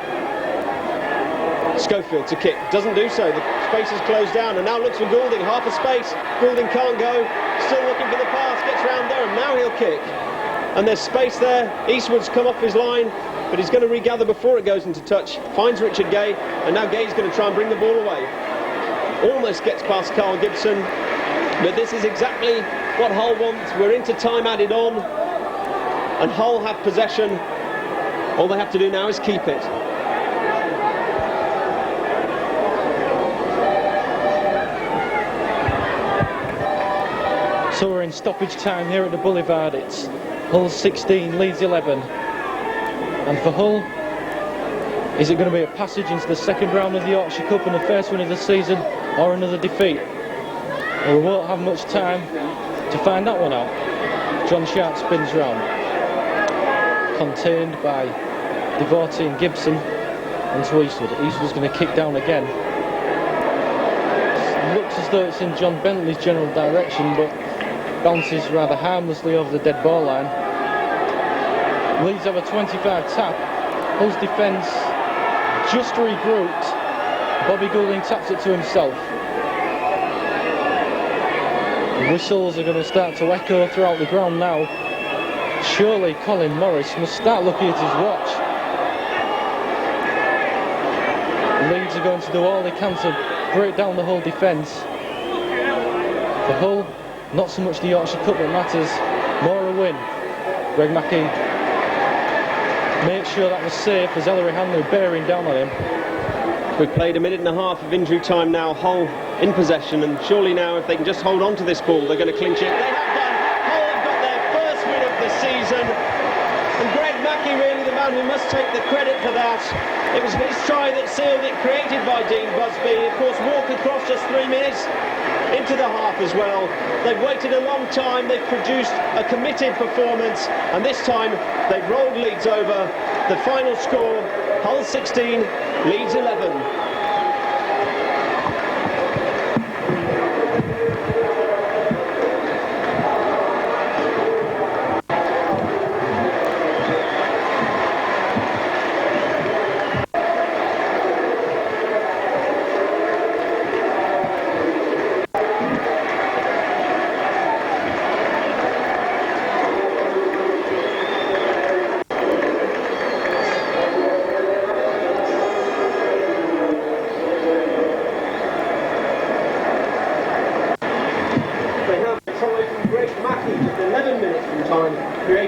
Schofield to kick, doesn't do so, the space is closed down and now looks for Goulding, half a space, Goulding can't go, still looking for the pass, gets round Durham, now he'll kick. And there's space there, Eastwood's come off his line, but he's going to regather before it goes into touch, finds Richard Gay, and now Gay's going to try and bring the ball away. Almost gets past Carl Gibson, but this is exactly what Hull wants. We're into time added on, and Hull have possession. All they have to do now is keep it. So we're in stoppage time here at the Boulevard. It's Hull 16, Leeds 11. And for Hull, is it going to be a passage into the second round of the Yorkshire Cup and the first win of the season, or another defeat? Well, we won't have much time to find that one out. John Sharp spins round, contained by Devotee and Gibson onto Eastwood. Eastwood's going to kick down again. It looks as though it's in John Bentley's general direction, but bounces rather harmlessly over the dead ball line. Leeds have a 25 tap. Hull's defence just regrouped. Bobby Goulding taps it to himself. The whistles are going to start to echo throughout the ground now. Surely Colin Morris must start looking at his watch. Leeds are going to do all they can to break down the Hull defence. For Hull, not so much the Yorkshire Cup that matters, more a win. Greg Mackey makes sure that was safe as Ellery Hanley bearing down on him. We've played a minute and a half of injury time now, Hull in possession, and surely now if they can just hold on to this ball, they're going to clinch it. They have done. Hull have got their first win of the season, and Greg Mackey really the man who must take the credit for that. It was his try that sealed it, created by Dean Busby. Of course, Walker Cross just 3 minutes into the half as well. They've waited a long time, they've produced a committed performance, and this time they've rolled Leeds over. The final score, Hull 16, Leeds 11.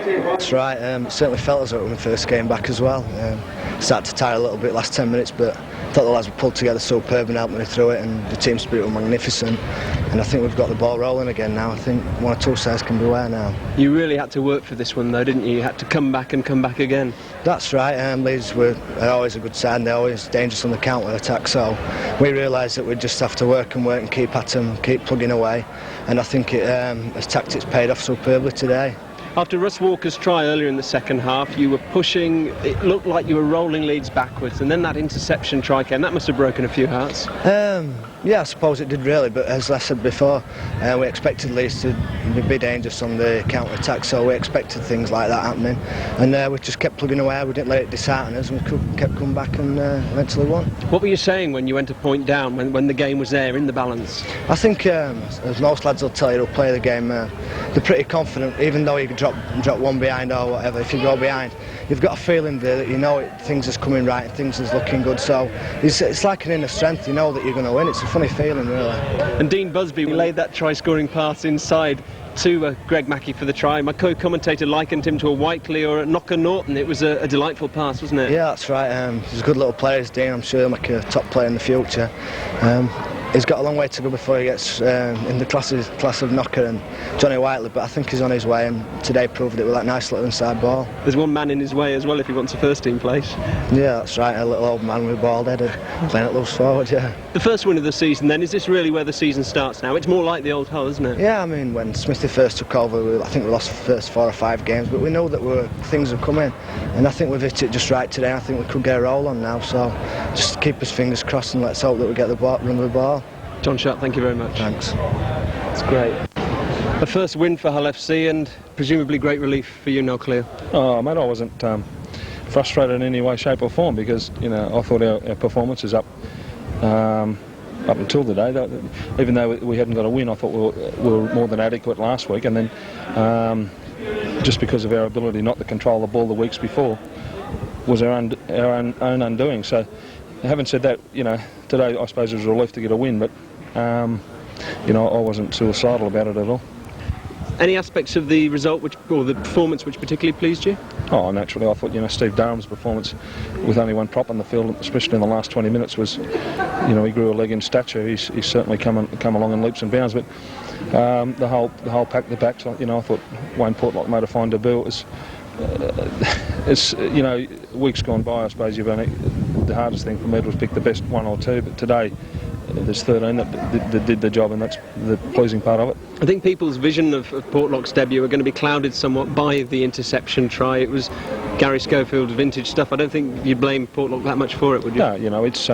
That's right, it certainly felt as though when we first came back as well. Started to tire a little bit last 10 minutes, but I thought the lads were pulled together superb and helped me through it, and the team spirit was magnificent, and I think we've got the ball rolling again now. I think one or two sides can beware now. You really had to work for this one though, didn't you? You had to come back and come back again. That's right, Leeds were always a good side, and they're always dangerous on the counter attack, so we realised that we just have to work and keep at them, keep plugging away, and I think as tactics paid off superbly today. After Russ Walker's try earlier in the second half, you were pushing, it looked like you were rolling Leeds backwards, and then that interception try came. That must have broken a few hearts. Yeah, I suppose it did really, but as I said before, we expected Leeds to be dangerous on the counter-attack, so we expected things like that happening, and we just kept plugging away. We didn't let it dishearten us, and we kept coming back and eventually won. What were you saying when you went a point down, when the game was there in the balance? I think, as most lads will tell you who'll play the game, they're pretty confident, even though you drop one behind or whatever. If you go behind, you've got a feeling there that you know things is coming right and things is looking good, so it's like an inner strength. You know that you're going to win. It's a funny feeling, really. And Dean Busby laid that try-scoring pass inside to Greg Mackey for the try. My co-commentator likened him to a Whiteley or a Knocker Norton. It was a delightful pass, wasn't it? Yeah, that's right. He's a good little player, Dean. I'm sure he'll make a top player in the future. He's got a long way to go before he gets in the class of Knocker and Johnny Whiteley, but I think he's on his way, and today proved it with that nice little inside ball. There's one man in his way as well if he wants a first team place. Yeah, that's right, a little old man with bald headed, playing it loose forward, yeah. The first win of the season then, is this really where the season starts now? It's more like the old Hull, isn't it? Yeah, I mean, when Smithy first took over, I think we lost the first 4 or 5 games, but we know that things are coming, and I think we've hit it just right today. I think we could get a roll on now, so just keep his fingers crossed and let's hope that we get the run of the ball. John Sharp, thank you very much. Thanks. It's great. The first win for Hull FC and presumably great relief for you, Noel Clear. Oh, mate, I wasn't frustrated in any way, shape or form because, you know, I thought our performance is up until today. Even though we hadn't got a win, I thought we were more than adequate last week, and then just because of our ability not to control the ball the weeks before was our own undoing. So, having said that, you know, today I suppose it was a relief to get a win, but you know, I wasn't suicidal about it at all. Any aspects of the result or the performance which particularly pleased you? Oh, naturally, I thought, you know, Steve Durham's performance with only one prop on the field, especially in the last 20 minutes, was, you know, he grew a leg in stature. He's certainly come along in leaps and bounds. But the whole pack, the backs, you know, I thought Wayne Portlock made a fine debut. It was, it's, you know, weeks gone by, I suppose the hardest thing for me was pick the best one or two. But today, there's 13 that did the job, and that's the pleasing part of it. I think people's vision of Portlock's debut are going to be clouded somewhat by the interception try. It was Gary Schofield's vintage stuff. I don't think you'd blame Portlock that much for it, would you? No, you know, it's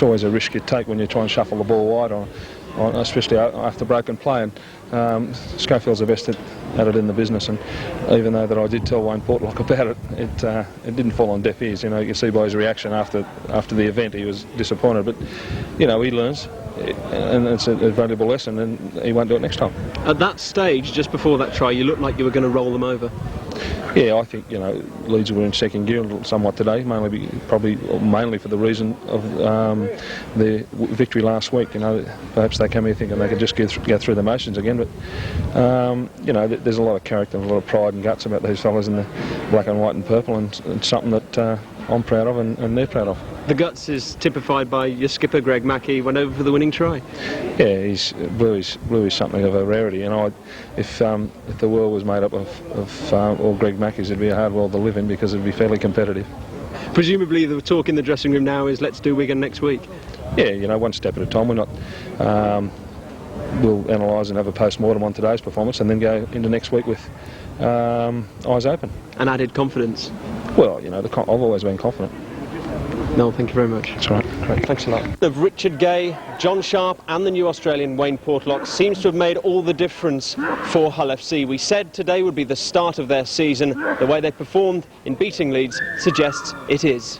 always a risk you take when you try and shuffle the ball wide, especially after broken play. And Schofield's the best at it in the business, and even though that I did tell Wayne Portlock about it, it didn't fall on deaf ears. You know, you can see by his reaction after the event he was disappointed, but you know, he learns, and it's a valuable lesson, and he won't do it next time. At that stage, just before that try, you looked like you were going to roll them over. Yeah, I think, you know, Leeds were in second gear somewhat today, mainly for the reason of their victory last week. You know, perhaps they came here thinking they could just go through the motions again, but you know, there's a lot of character and a lot of pride and guts about these fellas in the black and white and purple, and it's something that I'm proud of and they're proud of. The guts is typified by your skipper Greg Mackey, went over for the winning try. Yeah, blue is something of a rarity. You know, if the world was made up of all Greg Mackeys, it'd be a hard world to live in because it'd be fairly competitive. Presumably the talk in the dressing room now is let's do Wigan next week. Yeah, you know, one step at a time. We're not. We'll analyse and have a post-mortem on today's performance, and then go into next week with eyes open. And added confidence. Well, you know, I've always been confident. No, thank you very much. That's right. Great. Thanks a lot. Of Richard Gay, John Sharp and the new Australian Wayne Portlock seems to have made all the difference for Hull FC. We said today would be the start of their season. The way they performed in beating Leeds suggests it is.